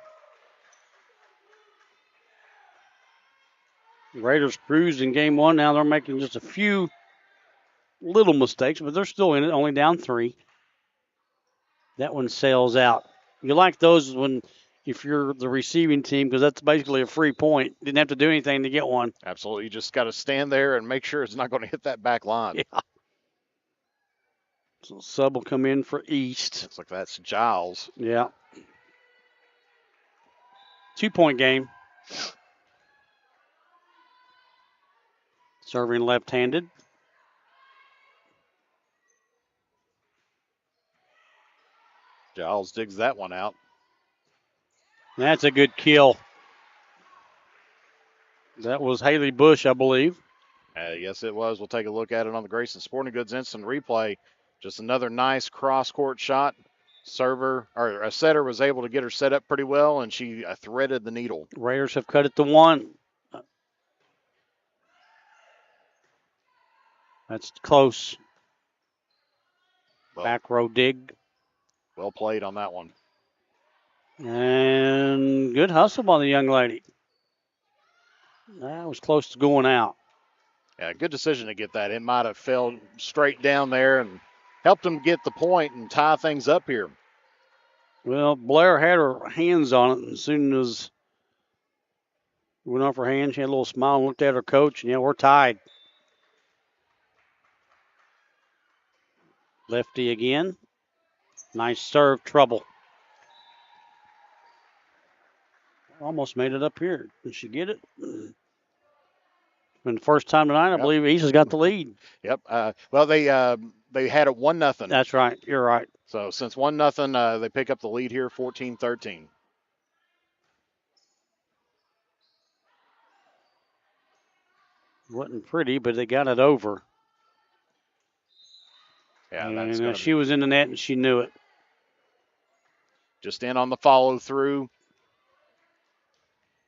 The Raiders cruised in game 1. Now they're making just a few little mistakes, but they're still in it, only down 3. That one sails out. You like those if you're the receiving team, because that's basically a free point. Didn't have to do anything to get one. Absolutely. You just got to stand there and make sure it's not going to hit that back line. Yeah. So sub will come in for East. Looks like that's Giles. Yeah. 2-point game. Serving left-handed. Giles digs that one out. That's a good kill. That was Haley Bush, I believe. Yes, it was. We'll take a look at it on the Grayson Sporting Goods instant replay. Just another nice cross-court shot. A setter was able to get her set up pretty well, and she threaded the needle. Raiders have cut it to 1. That's close. Back row dig. Well played on that one. And good hustle by the young lady. That was close to going out. Yeah, good decision to get that. It might have fell straight down there and helped them get the point and tie things up here. Well, Blair had her hands on it, and as soon as it went off her hand, she had a little smile and looked at her coach, and we're tied. Lefty again. Nice serve, trouble. Almost made it up here. Did she get it? And the first time tonight, I believe East has got the lead. Yep. Well, they had it 1-0. That's right. You're right. So since 1-0, they pick up the lead here, 14-13. Wasn't pretty, but they got it over. Yeah, and she was in the net, and she knew it. Just in on the follow through.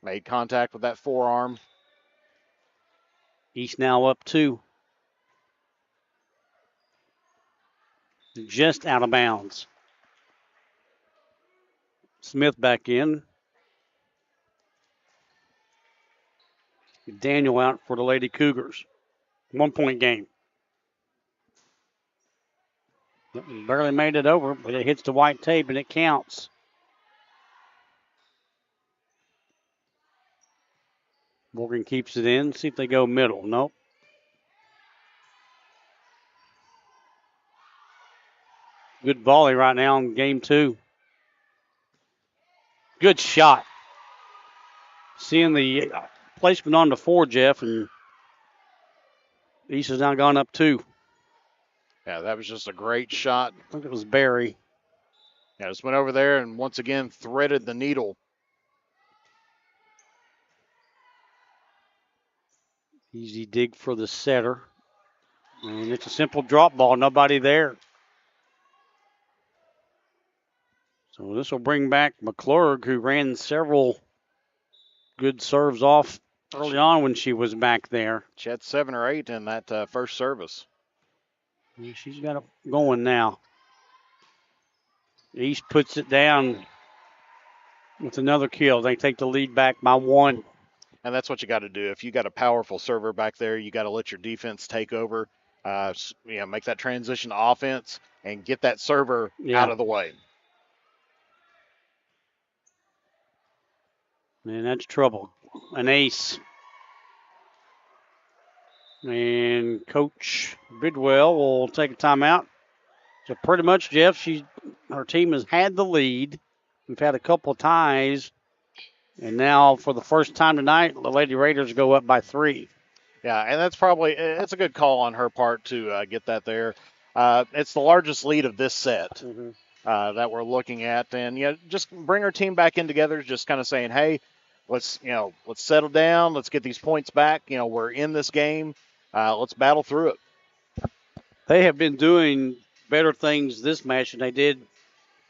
Made contact with that forearm. East now up 2. Just out of bounds. Smith back in. Daniel out for the Lady Cougars. 1 point game. Barely made it over, but it hits the white tape and it counts. Morgan keeps it in. See if they go middle. Nope. Good volley right now in game 2. Good shot. Seeing the placement on the 4, Jeff, and East has now gone up 2. Yeah, that was just a great shot. I think it was Barry. Yeah, just went over there and once again threaded the needle. Easy dig for the setter. And it's a simple drop ball. Nobody there. So this will bring back McClurg, who ran several good serves off early on when she was back there. She had 7 or 8 in that first service. She's got it going now. East puts it down with another kill. They take the lead back by 1. And that's what you got to do. If you got a powerful server back there, you got to let your defense take over. Make that transition to offense and get that server out of the way. And that's trouble. An ace. And Coach Bidwell will take a timeout. So pretty much, Jeff, her team has had the lead. We've had a couple of ties. And now for the first time tonight, the Lady Raiders go up by 3. Yeah, and it's a good call on her part to get that there. It's the largest lead of this set that we're looking at. And, just bring our team back in together, just kind of saying, hey, let's settle down. Let's get these points back. We're in this game. Let's battle through it. They have been doing better things this match than they did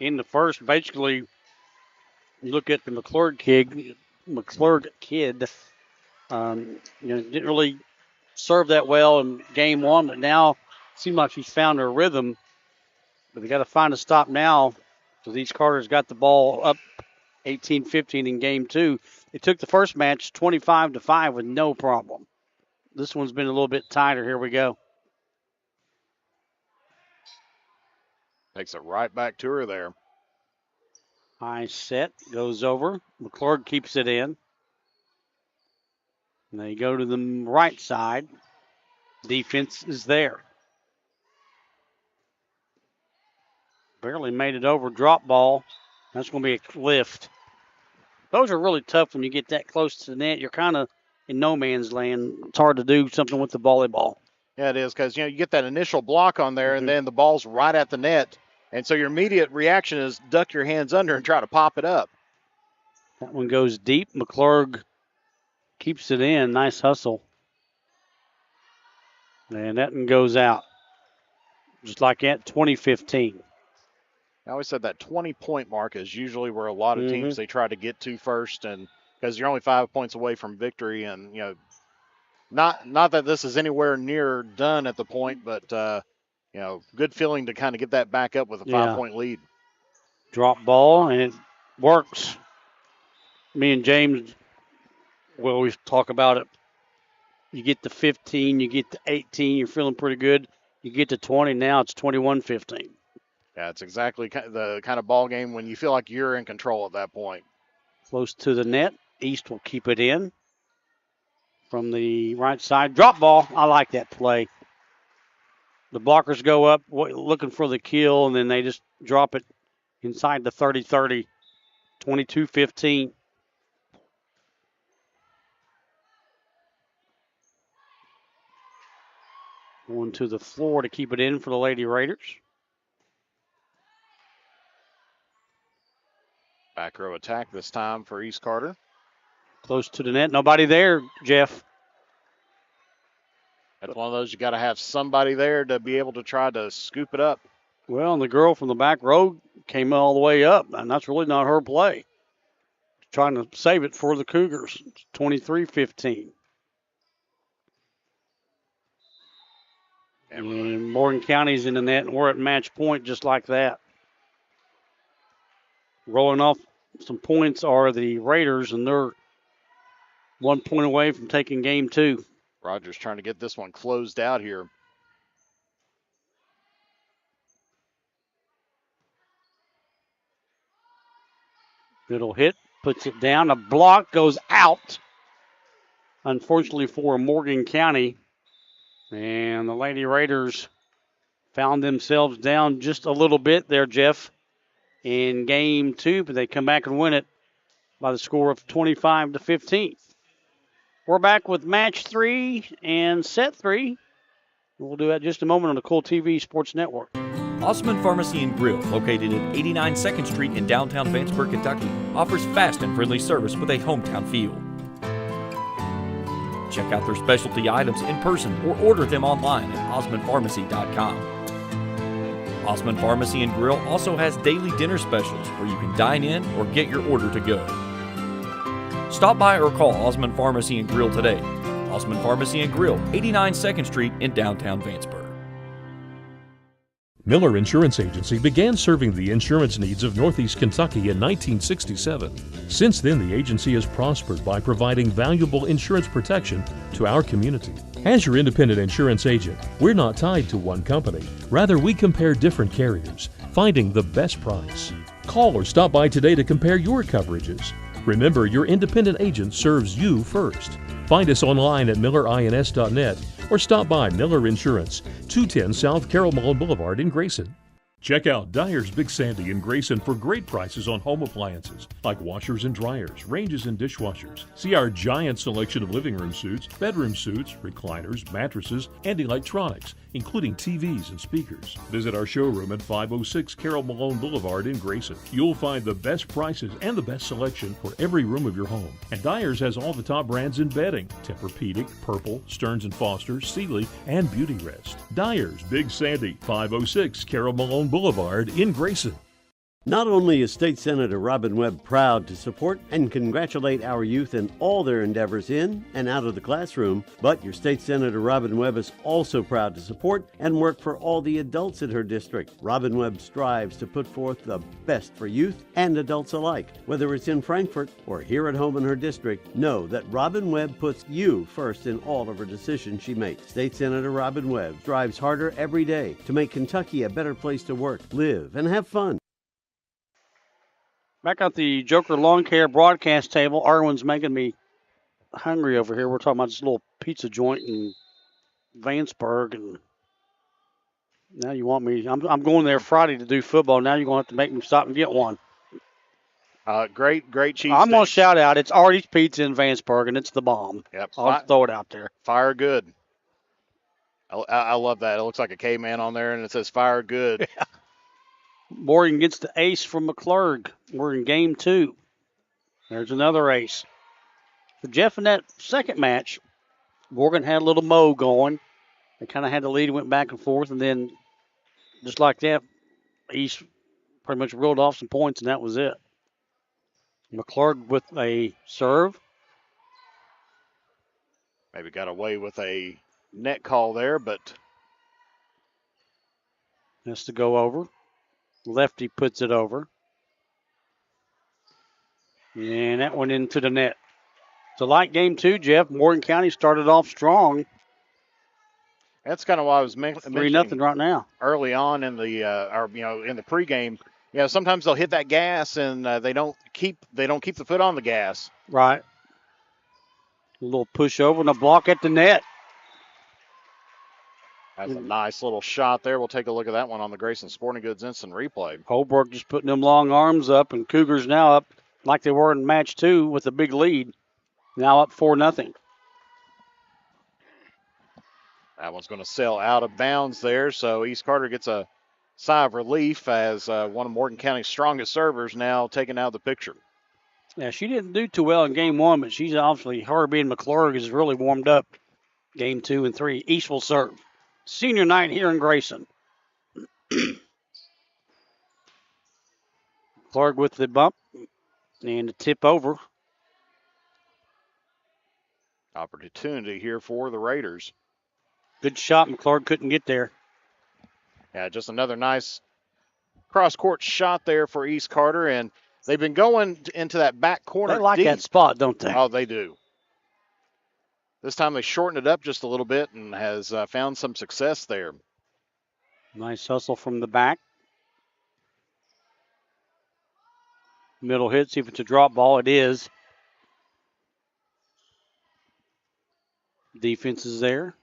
in the first. Basically, you look at the McClurg kid, didn't really serve that well in game 1, but now it seems like she's found her rhythm. But they got to find a stop now. So these Carter's got the ball up 18-15 in game 2. They took the first match 25-5 with no problem. This one's been a little bit tighter. Here we go. Takes it right back to her there. High set, goes over. McClurg keeps it in. And they go to the right side. Defense is there. Barely made it over. Drop ball. That's going to be a lift. Those are really tough when you get that close to the net. You're kind of in no man's land. It's hard to do something with the volleyball. Yeah, it is, because you get that initial block on there, and then the ball's right at the net. And so your immediate reaction is duck your hands under and try to pop it up. That one goes deep. McClurg keeps it in. Nice hustle. And that one goes out. Just like that, 20-15. I always said that 20-point mark is usually where a lot of teams they try to get to first, and because you're only 5 points away from victory. And, not that this is anywhere near done at the point, but, good feeling to kind of get that back up with a 5-point lead. Drop ball, and it works. Me and James will always talk about it. You get to 15, you get to 18, you're feeling pretty good. You get to 20, now it's 21-15. Yeah, it's exactly the kind of ball game when you feel like you're in control at that point. Close to the net. East will keep it in from the right side. Drop ball. I like that play. The blockers go up looking for the kill, and then they just drop it inside the 30-30. 22-15. Going to the floor to keep it in for the Lady Raiders. Back row attack this time for East Carter. Close to the net. Nobody there, Jeff. That's one of those you got to have somebody there to be able to try to scoop it up. Well, and the girl from the back row came all the way up, and that's really not her play. Trying to save it for the Cougars. 23-15. And Morgan County's in the net, and we're at match point just like that. Rolling off some points are the Raiders, and they're 1 point away from taking game 2. Rogers trying to get this one closed out here. Middle hit, puts it down. A block goes out. Unfortunately for Morgan County. And the Lady Raiders found themselves down just a little bit there, Jeff, in game 2, but they come back and win it by the score of 25-15. We're back with match 3 and set 3. We'll do that in just a moment on the Kool TV Sports Network. Osman Pharmacy and Grill, located at 89 2nd Street in downtown Vanceburg, Kentucky, offers fast and friendly service with a hometown feel. Check out their specialty items in person or order them online at osmanpharmacy.com. Osman Pharmacy and Grill also has daily dinner specials where you can dine in or get your order to go. Stop by or call Osman Pharmacy and Grill today. Osman Pharmacy and Grill, 89 2nd Street in downtown Vanceburg. Miller Insurance Agency began serving the insurance needs of Northeast Kentucky in 1967. Since then, the agency has prospered by providing valuable insurance protection to our community. As your independent insurance agent, we're not tied to one company. Rather, we compare different carriers, finding the best price. Call or stop by today to compare your coverages. Remember, your independent agent serves you first. Find us online at millerins.net or stop by Miller Insurance, 210 South Carroll Mullen Boulevard in Grayson. Check out Dyer's Big Sandy in Grayson for great prices on home appliances like washers and dryers, ranges and dishwashers. See our giant selection of living room suites, bedroom suites, recliners, mattresses, and electronics, including TVs and speakers. Visit our showroom at 506 Carroll Malone Boulevard in Grayson. You'll find the best prices and the best selection for every room of your home. And Dyer's has all the top brands in bedding: Tempur-Pedic, Purple, Stearns & Foster, Sealy, and Beauty Rest. Dyer's Big Sandy, 506 Carroll Malone Boulevard in Grayson. Not only is State Senator Robin Webb proud to support and congratulate our youth in all their endeavors in and out of the classroom, but your State Senator Robin Webb is also proud to support and work for all the adults in her district. Robin Webb strives to put forth the best for youth and adults alike. Whether it's in Frankfort or here at home in her district, know that Robin Webb puts you first in all of her decisions she makes. State Senator Robin Webb strives harder every day to make Kentucky a better place to work, live, and have fun. Back at the Joker Lawn Care broadcast table, Arwen's making me hungry over here. We're talking about this little pizza joint in Vanceburg, and now you want me. I'm going there Friday to do football. Now you're going to have to make me stop and get one. Great cheese. I'm going to shout out. It's Artie's Pizza in Vanceburg, and it's the bomb. Yep. I'll throw it out there. Fire good. I love that. It looks like a caveman on there, and it says fire good. Yeah. Morgan gets the ace from McClurg. We're in game 2. There's another ace. For Jeff in that second match, Morgan had a little mow going. They kind of had the lead, went back and forth, and then just like that, East pretty much reeled off some points, and that was it. McClurg with a serve. Maybe got away with a net call there, but has to go over. Lefty puts it over. And that went into the net. It's a light game, too, Jeff. Morgan County started off strong. That's kind of why I was mentioning 3-0 right now. Early on in the in the pregame, sometimes they'll hit that gas and they don't keep the foot on the gas. Right. A little push over and a block at the net. That's a nice little shot there. We'll take a look at that one on the Grayson Sporting Goods instant replay. Holbrook just putting them long arms up, and Cougars now up like they were in match 2 with a big lead. Now up 4-0. That one's going to sail out of bounds there, so East Carter gets a sigh of relief as one of Morgan County's strongest servers now taken out of the picture. Yeah, she didn't do too well in game 1, but she's obviously, her being McClurg, has really warmed up game 2 and 3. East will serve. Senior night here in Grayson. Clark with the bump and the tip over. Opportunity here for the Raiders. Good shot. McClurg couldn't get there. Yeah, just another nice cross-court shot there for East Carter. And They've been going into that back corner. They like deep. that spot, don't they? Oh, they do. This time they shortened it up just a little bit and has found some success there. Nice hustle from the back. Middle hit, see if it's a drop ball. It is. Defense is there.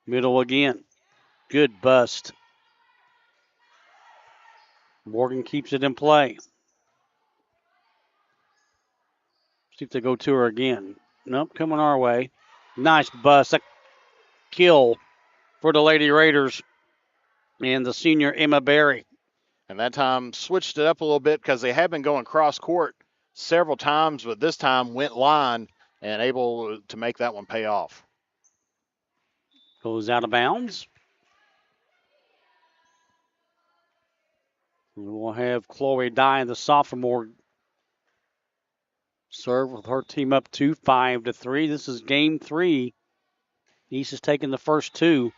Middle again. Good bust. Morgan keeps it in play. See if they go to her again. Nope, coming our way. Nice bust. A kill for the Lady Raiders and the senior Emma Berry. And that time switched it up a little bit because they have been going cross court several times, but this time went line and able to make that one pay off. Goes out of bounds. We'll have Chloe Dye, the sophomore, serve with her team up 5-3. This is game 3. East has taken the first 2.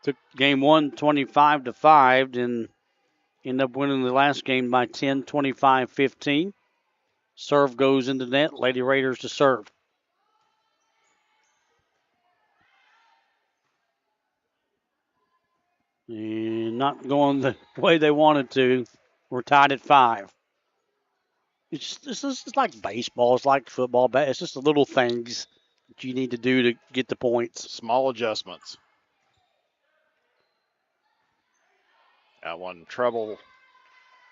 Took game 1 25-5 and ended up winning the last game by 10, 25-15. Serve goes into net. Lady Raiders to serve. And not going the way they wanted to. We're tied at 5. It's like baseball. It's like football. It's just the little things that you need to do to get the points. Small adjustments. Got one trouble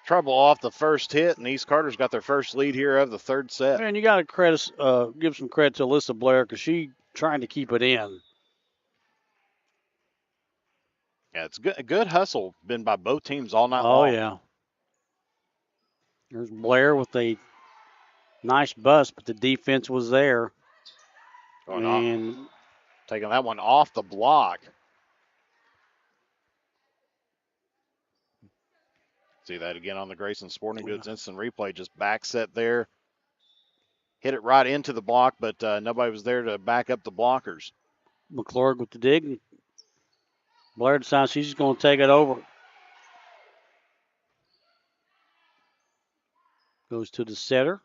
off the first hit, and East Carter's got their first lead here of the third set. And you got to give some credit to Alyssa Blair because she trying to keep it in. Yeah, it's a good hustle been by both teams all night long. long. Oh, yeah. There's Blair with a nice bust, but the defense was there. Taking that one off the block. See that again on the Grayson Sporting Goods instant replay. Just back set there. Hit it right into the block, but nobody was there to back up the blockers. McClurg with the dig. Blair decides she's just going to take it over. Goes to the setter.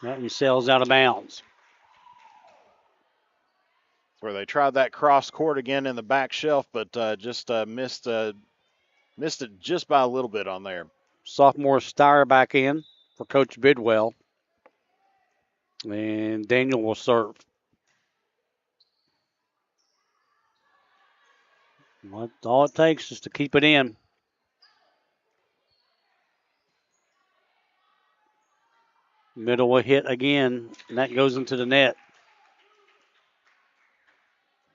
That one sails out of bounds. Where they tried that cross court again in the back shelf, but just missed it just by a little bit on there. Sophomore Steyer back in for Coach Bidwell. And Daniel will serve. All it takes is to keep it in. Middle will hit again, and that goes into the net.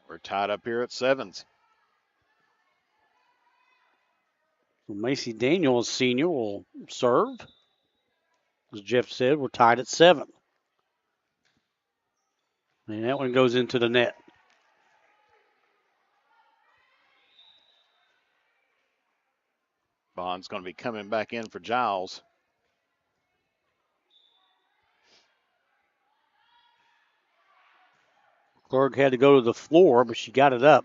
We're tied up here at 7s. Macy Daniels, senior, will serve. As Jeff said, we're tied at 7. And that one goes into the net. Bond's going to be coming back in for Giles. Clark had to go to the floor, but she got it up.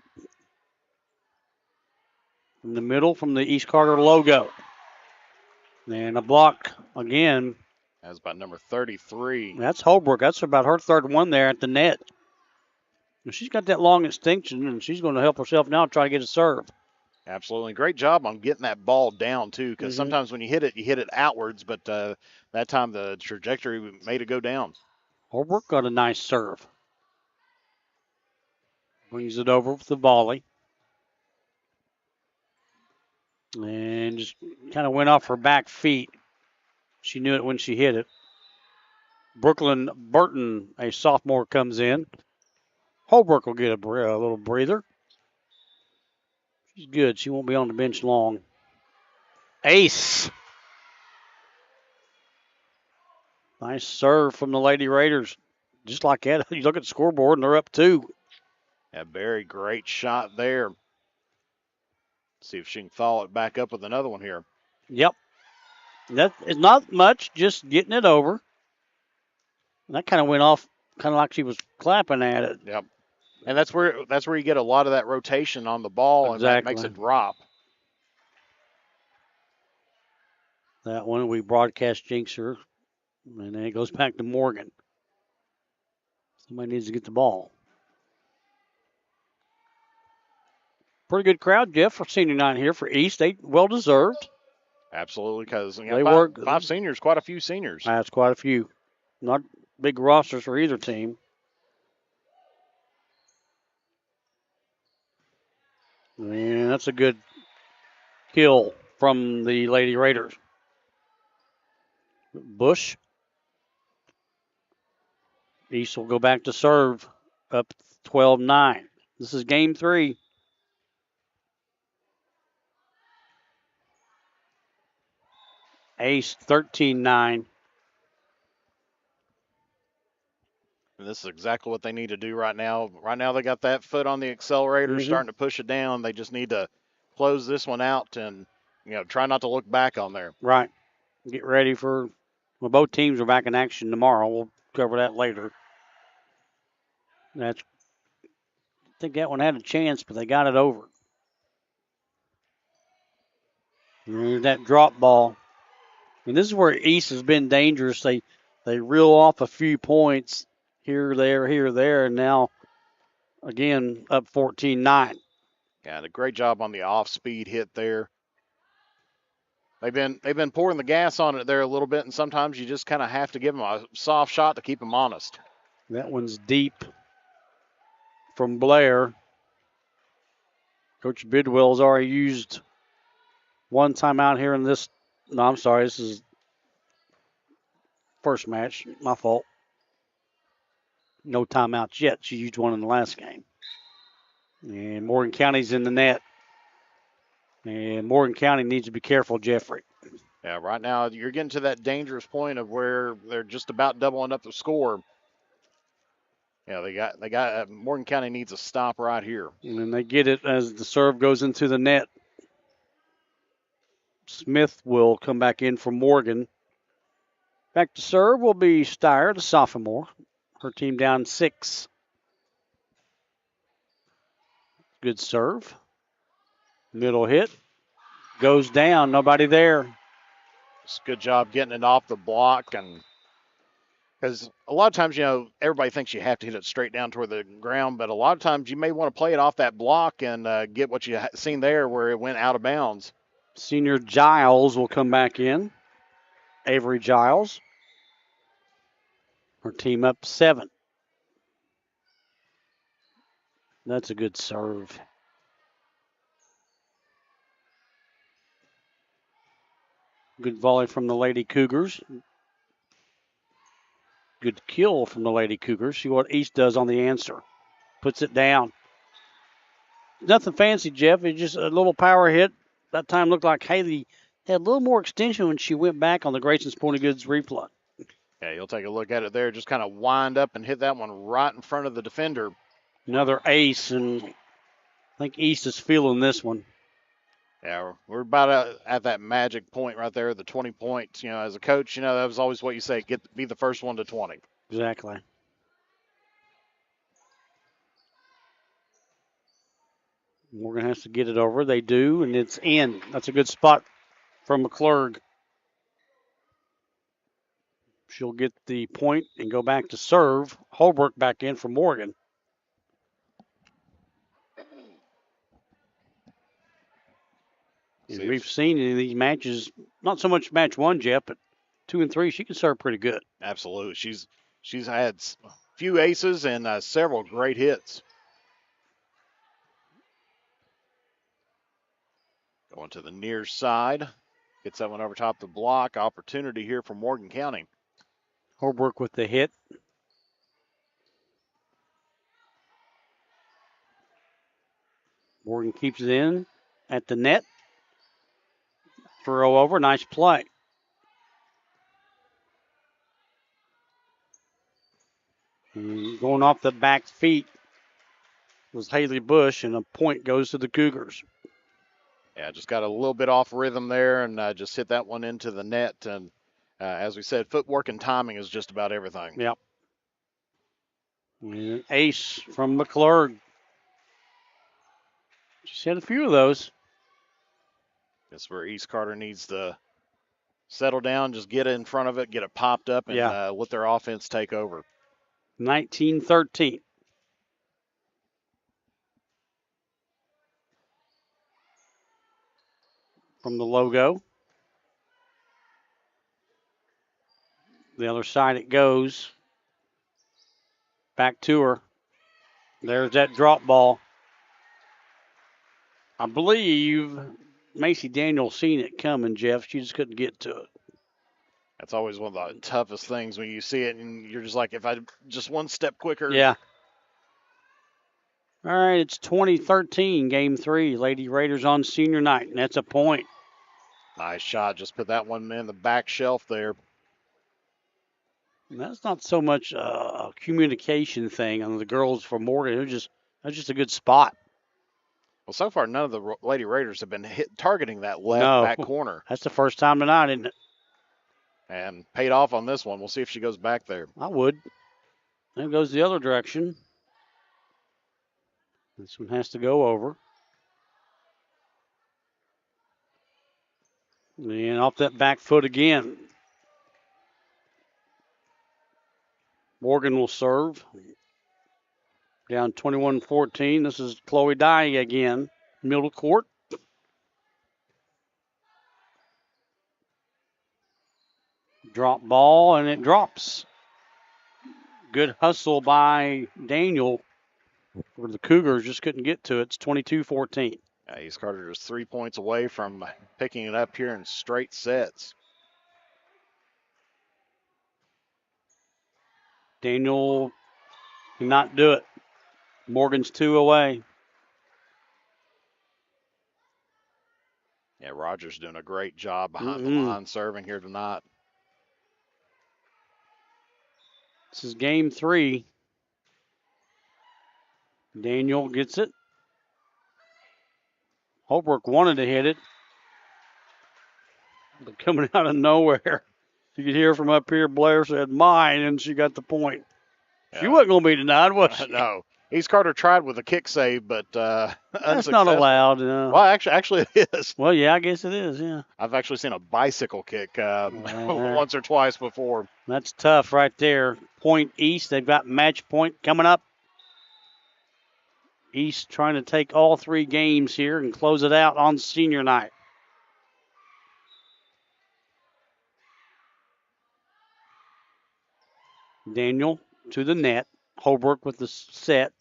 In the middle from the East Carter logo. And a block again. That's about number 33. That's Holbrook. That's about her third one there at the net. She's got that long extension, and she's going to help herself now try to get a serve. Absolutely. Great job on getting that ball down, too, because sometimes when you hit it outwards, but that time the trajectory made it go down. Holbrook got a nice serve. Brings it over with the volley. And just kind of went off her back feet. She knew it when she hit it. Brooklyn Burton, a sophomore, comes in. Holbrook will get a little breather. She's good. She won't be on the bench long. Ace. Nice serve from the Lady Raiders. Just like that, you look at the scoreboard and they're up 2. Yeah, very great shot there. See if she can follow it back up with another one here. Yep. That is not much, just getting it over. That kind of went off kind of like she was clapping at it. Yep. And that's where you get a lot of that rotation on the ball, and that makes it drop. That one we broadcast jinxer, and then it goes back to Morgan. Somebody needs to get the ball. Pretty good crowd, Jeff, for senior night here for East. They well deserved. Absolutely, because They work 5 seniors, quite a few seniors. That's quite a few. Not big rosters for either team. And that's a good kill from the Lady Raiders. Bush. East will go back to serve, up 12-9. This is game 3. Ace 13-9. And this is exactly what they need to do right now. Right now they got that foot on the accelerator, starting to push it down. They just need to close this one out and, try not to look back on there. Right. Get ready for, both teams are back in action tomorrow. We'll cover that later. I think that one had a chance, but they got it over. There's that drop ball. And this is where East has been dangerous. They reel off a few points here, there, and now, again, up 14-9. Yeah, and a great job on the off-speed hit there. They've been pouring the gas on it there a little bit, and sometimes you just kind of have to give them a soft shot to keep them honest. That one's deep from Blair. Coach Bidwell's already used one timeout here in this. No, I'm sorry. This is first match. My fault. No timeouts yet. She used one in the last game. And Morgan County's in the net. And Morgan County needs to be careful, Jeffrey. Yeah, right now you're getting to that dangerous point of where they're just about doubling up the score. Yeah, they got Morgan County needs a stop right here. And then they get it as the serve goes into the net. Smith will come back in for Morgan. Back to serve will be Steyer, the sophomore. Her team down 6. Good serve. Middle hit. Goes down. Nobody there. It's a good job getting it off the block. And because a lot of times, everybody thinks you have to hit it straight down toward the ground. But a lot of times you may want to play it off that block and get what you seen there where it went out of bounds. Senior Giles will come back in. Avery Giles. Her team up 7. That's a good serve. Good volley from the Lady Cougars. Good kill from the Lady Cougars. See what East does on the answer. Puts it down. Nothing fancy, Jeff. It's just a little power hit. That time looked like Haley had a little more extension when she went back on the Grayson Sporting Goods replay. Yeah, you'll take a look at it there. Just kind of wind up and hit that one right in front of the defender. Another ace, and I think East is feeling this one. Yeah, we're about at that magic point right there, the 20 points. As a coach, that was always what you say, be the first one to 20. Exactly. Morgan has to get it over. They do, and it's in. That's a good spot from McClurg. She'll get the point and go back to serve. Holbrook back in for Morgan. And we've seen in these matches, not so much match 1, Jeff, but 2 and 3, she can serve pretty good. Absolutely. She's had a few aces and several great hits. Going to the near side. Gets that one over top the block. Opportunity here for Morgan County. Holbrook with the hit. Morgan keeps it in at the net. Throw over. Nice play. And going off the back feet was Haley Bush, and a point goes to the Cougars. Yeah, just got a little bit off rhythm there and just hit that one into the net. And as we said, footwork and timing is just about everything. Yep. And an ace from McClurg. She's had a few of those. That's where East Carter needs to settle down, just get in front of it, get it popped up, and let their offense take over. 19-13. From the logo. The other side it goes. Back to her. There's that drop ball. I believe Macy Daniels seen it coming, Jeff. She just couldn't get to it. That's always one of the toughest things when you see it and you're just like, if I just one step quicker. Yeah. All right, it's 2013, Game 3. Lady Raiders on senior night, and that's a point. Nice shot. Just put that one in the back shelf there. And that's not so much a communication thing on the girls for Morgan. That's just a good spot. Well, so far, none of the Lady Raiders have been targeting that left back corner. That's the first time tonight, isn't it? And paid off on this one. We'll see if she goes back there. I would. Then goes the other direction. This one has to go over. And off that back foot again. Morgan will serve. Down 21-14. This is Chloe Dye again. Middle court. Drop ball, and it drops. Good hustle by Daniel. Where the Cougars just couldn't get to it. It's 22-14. East Carter is 3 points away from picking it up here in straight sets. Daniel did not do it. Morgan's 2 away. Yeah, Rogers doing a great job behind the line serving here tonight. This is Game 3. Daniel gets it. Holbrook wanted to hit it. But coming out of nowhere. You could hear from up here, Blair said, mine, and she got the point. Yeah. She wasn't going to be denied, was she? No. East Carter tried with a kick save, but that's not allowed. Well, actually it is. Well, yeah, I guess it is, yeah. I've actually seen a bicycle kick once or twice before. That's tough right there. Point East, they've got match point coming up. East trying to take all 3 games here and close it out on senior night. Daniel to the net. Holbrook with the set.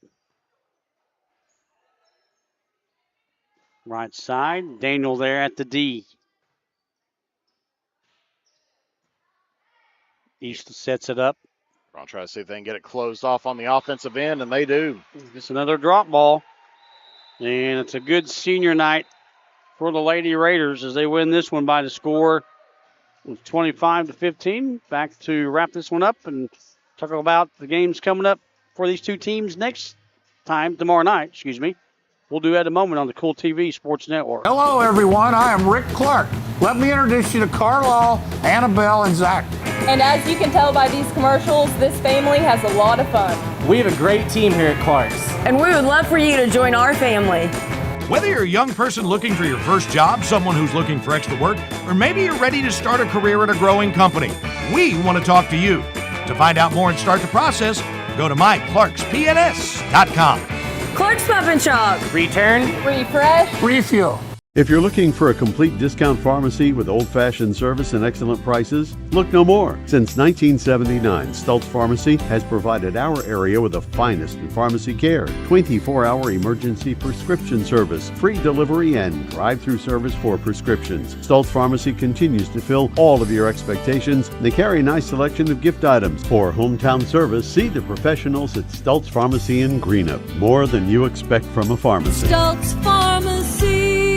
Right side. Daniel there at the D. East sets it up. I'll try to see if they can get it closed off on the offensive end, and they do. Just another drop ball. And it's a good senior night for the Lady Raiders as they win this one by the score of 25-15. Back to wrap this one up and talk about the games coming up for these 2 teams next time, tomorrow night, We'll do that in a moment on the Kool TV Sports Network. Hello, everyone. I am Rick Clark. Let me introduce you to Carlisle, Annabelle, and Zach. And as you can tell by these commercials, this family has a lot of fun. We have a great team here at Clark's. And we would love for you to join our family. Whether you're a young person looking for your first job, someone who's looking for extra work, or maybe you're ready to start a career at a growing company, we want to talk to you. To find out more and start the process, go to myclarkspns.com. Clark's Pub and Shop. Return. Refresh. Refuel. If you're looking for a complete discount pharmacy with old-fashioned service and excellent prices, look no more. Since 1979, Stultz Pharmacy has provided our area with the finest in pharmacy care, 24-hour emergency prescription service, free delivery, and drive-through service for prescriptions. Stultz Pharmacy continues to fill all of your expectations. They carry a nice selection of gift items. For hometown service, see the professionals at Stultz Pharmacy in Greenup. More than you expect from a pharmacy. Stultz Pharmacy.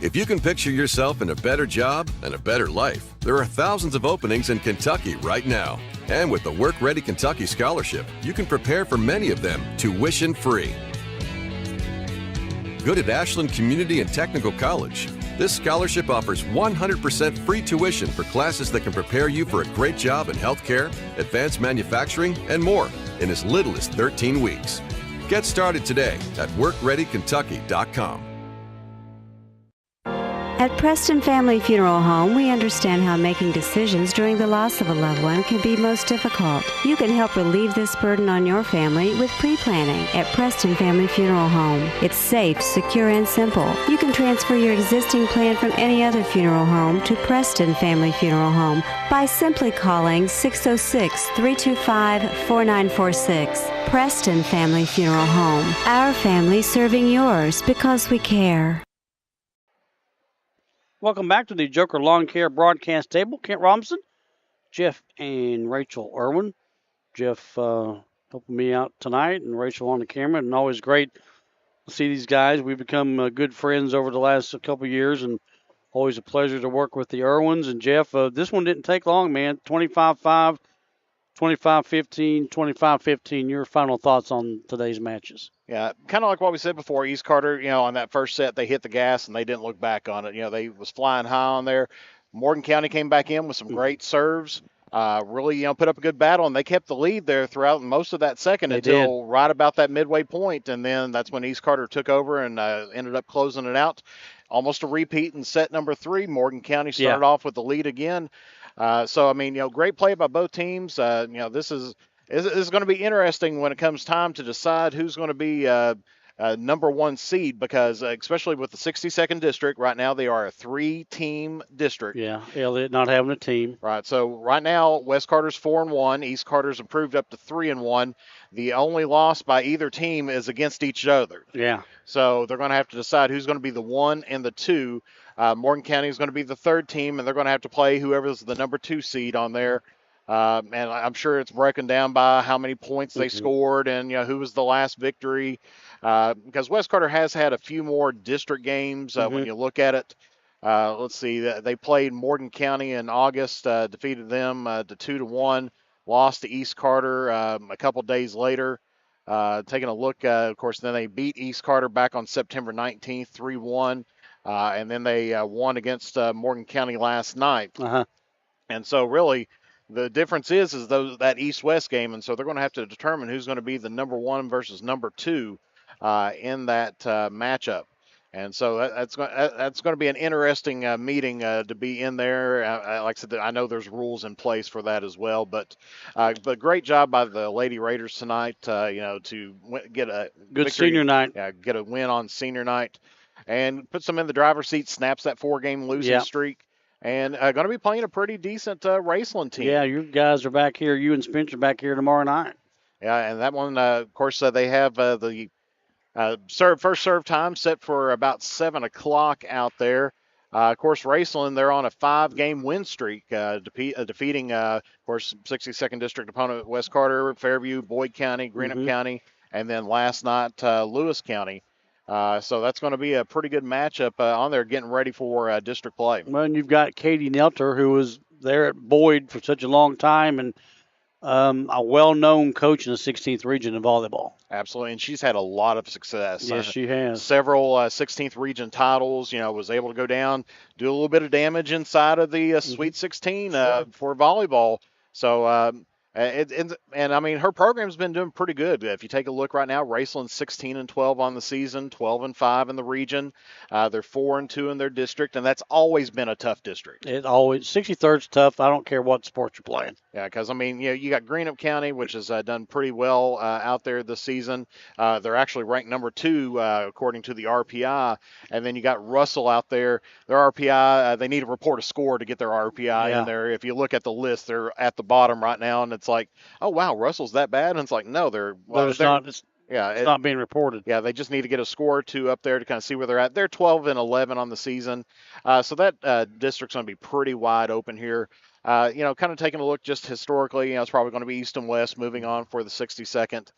If you can picture yourself in a better job and a better life, there are thousands of openings in Kentucky right now. And with the Work Ready Kentucky Scholarship, you can prepare for many of them tuition-free. Good at Ashland Community and Technical College. This scholarship offers 100% free tuition for classes that can prepare you for a great job in healthcare, advanced manufacturing, and more in as little as 13 weeks. Get started today at WorkReadyKentucky.com. At Preston Family Funeral Home, we understand how making decisions during the loss of a loved one can be most difficult. You can help relieve this burden on your family with pre-planning at Preston Family Funeral Home. It's safe, secure, and simple. You can transfer your existing plan from any other funeral home to Preston Family Funeral Home by simply calling 606-325-4946. Preston Family Funeral Home. Our family serving yours because we care. Welcome back to the Joker Lawn Care broadcast table. Kent Robinson, Jeff, and Rachel Irwin. Jeff helping me out tonight, and Rachel on the camera. And always great to see these guys. We've become good friends over the last couple of years, and always a pleasure to work with the Irwins. And Jeff, this one didn't take long, man. 25-5, 25-15, 25-15. Your final thoughts on today's matches? Yeah, kind of like what we said before, East Carter, on that first set, they hit the gas and they didn't look back on it. They was flying high on there. Morgan County came back in with some great serves, really, put up a good battle, and they kept the lead there throughout most of that second until right about that midway point, and then that's when East Carter took over and ended up closing it out. Almost a repeat in set number 3. Morgan County started off with the lead again. Great play by both teams. This is going to be interesting when it comes time to decide who's going to be number 1 seed, because especially with the 62nd district, right now they are a 3-team district. Yeah, Elliott not having a team. Right. So right now West Carter's 4-1, East Carter's improved up to 3-1. The only loss by either team is against each other. Yeah. So they're going to have to decide who's going to be the 1 and the 2. Morgan County is going to be the 3rd team, and they're going to have to play whoever's the number 2 seed on there. And I'm sure it's broken down by how many points they scored and who was the last victory. Because West Carter has had a few more district games when you look at it. Let's see, they played Morgan County in August, defeated them to 2-1, lost to East Carter a couple days later. Taking a look, of course, then they beat East Carter back on September 19th, 3-1. And then they won against Morgan County last night. And so really, the difference is that East-West game, and so they're going to have to determine who's going to be the number 1 versus number 2 in that matchup. And so that's going to be an interesting meeting to be in there. Like I said, I know there's rules in place for that as well. But great job by the Lady Raiders tonight. To get a good victory, senior night. Get a win on senior night, and puts them in the driver's seat. Snaps that 4-game losing streak. And going to be playing a pretty decent Raceland team. Yeah, you guys are back here. You and Spencer back here tomorrow night. Yeah, and that one, of course, they have the first serve time set for about 7 o'clock out there. Of course, Raceland, they're on a 5-game win streak, defeating, of course, 62nd District opponent West Carter, Fairview, Boyd County, Greenup County, and then last night, Lewis County. So that's going to be a pretty good matchup on there, getting ready for district play. Well, and you've got Katie Nelter, who was there at Boyd for such a long time, and a well-known coach in the 16th region in volleyball. Absolutely, and she's had a lot of success. Yes, she has. Several 16th region titles. Was able to go down, do a little bit of damage inside of the Sweet 16 for volleyball. So. Her program's been doing pretty good. If you take a look right now, Raceland's 16-12 on the season, 12-5 in the region. They're 4-2 in their district, and that's always been a tough district. 63rd's tough. I don't care what sport you're playing. Yeah, because you got Greenup County, which has done pretty well out there this season. They're actually ranked number 2 according to the RPI, and then you got Russell out there. Their RPI, they need to report a score to get their RPI in there. If you look at the list, they're at the bottom right now, and it's like, oh wow, Russell's that bad, and it's like, no, they're not. It's not being reported. Yeah, they just need to get a score or 2 up there to kind of see where they're at. They're 12-11 on the season, so that district's going to be pretty wide open here. Kind of taking a look just historically, it's probably going to be East and West moving on for the 62nd.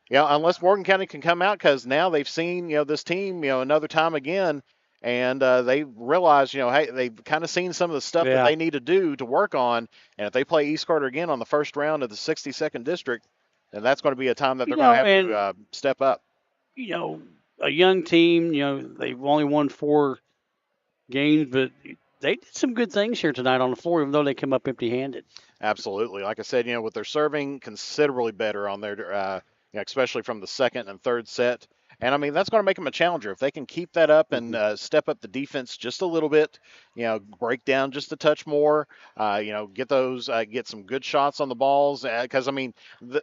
Unless Morgan County can come out, because now they've seen this team another time again. And they realize, hey, they've kind of seen some of the stuff that they need to do to work on. And if they play East Carter again on the first round of the 62nd district, then that's going to be a time that they're going to have to step up. A young team, they've only won 4 games, but they did some good things here tonight on the floor, even though they came up empty-handed. Absolutely. Like I said, with their serving considerably better on their, especially from the second and third set. And I mean, that's going to make them a challenger. If they can keep that up and step up the defense just a little bit, break down just a touch more, get some good shots on the balls. Because, I mean,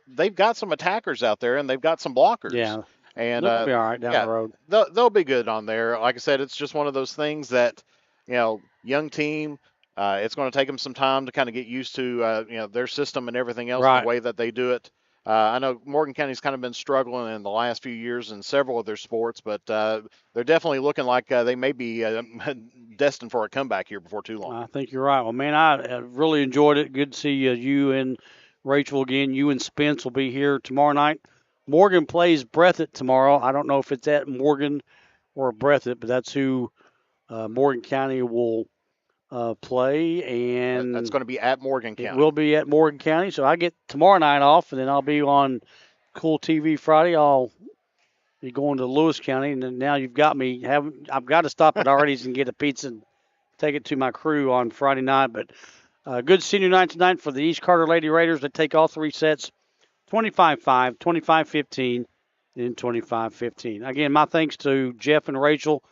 they've got some attackers out there and they've got some blockers. Yeah. And they'll be all right down the road. They'll be good on there. Like I said, it's just one of those things that, young team, it's going to take them some time to kind of get used to, their system and everything else, the way that they do it. I know Morgan County's kind of been struggling in the last few years in several of their sports, but they're definitely looking like they may be destined for a comeback here before too long. I think you're right. Well, man, I really enjoyed it. Good to see you and Rachel again. You and Spence will be here tomorrow night. Morgan plays Breathitt tomorrow. I don't know if it's at Morgan or Breathitt, but that's who Morgan County will play. And that's going to be at Morgan County. It will be at Morgan County. So I get tomorrow night off, and then I'll be on Kool TV Friday. I'll be going to Lewis County, and then now you've got me. I've got to stop at Artie's and get a pizza and take it to my crew on Friday night. But good senior night tonight for the East Carter Lady Raiders. They take all three sets, 25-5, 25-15, and 25-15. Again, my thanks to Jeff and Rachel.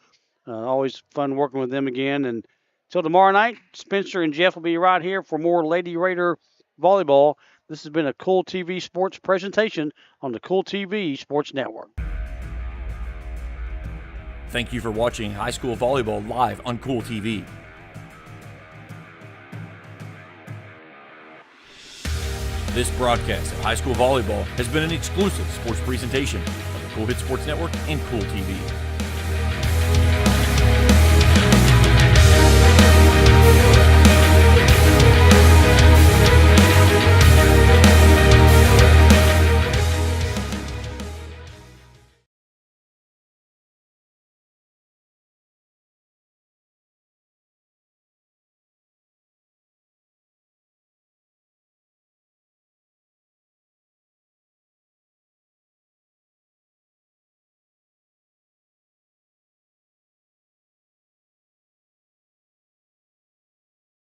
Always fun working with them again. And until tomorrow night, Spencer and Jeff will be right here for more Lady Raider volleyball. This has been a Kool TV Sports presentation on the Kool TV Sports Network. Thank you for watching high school volleyball live on Kool TV. This broadcast of high school volleyball has been an exclusive sports presentation of the Kool Hit Sports Network and Kool TV.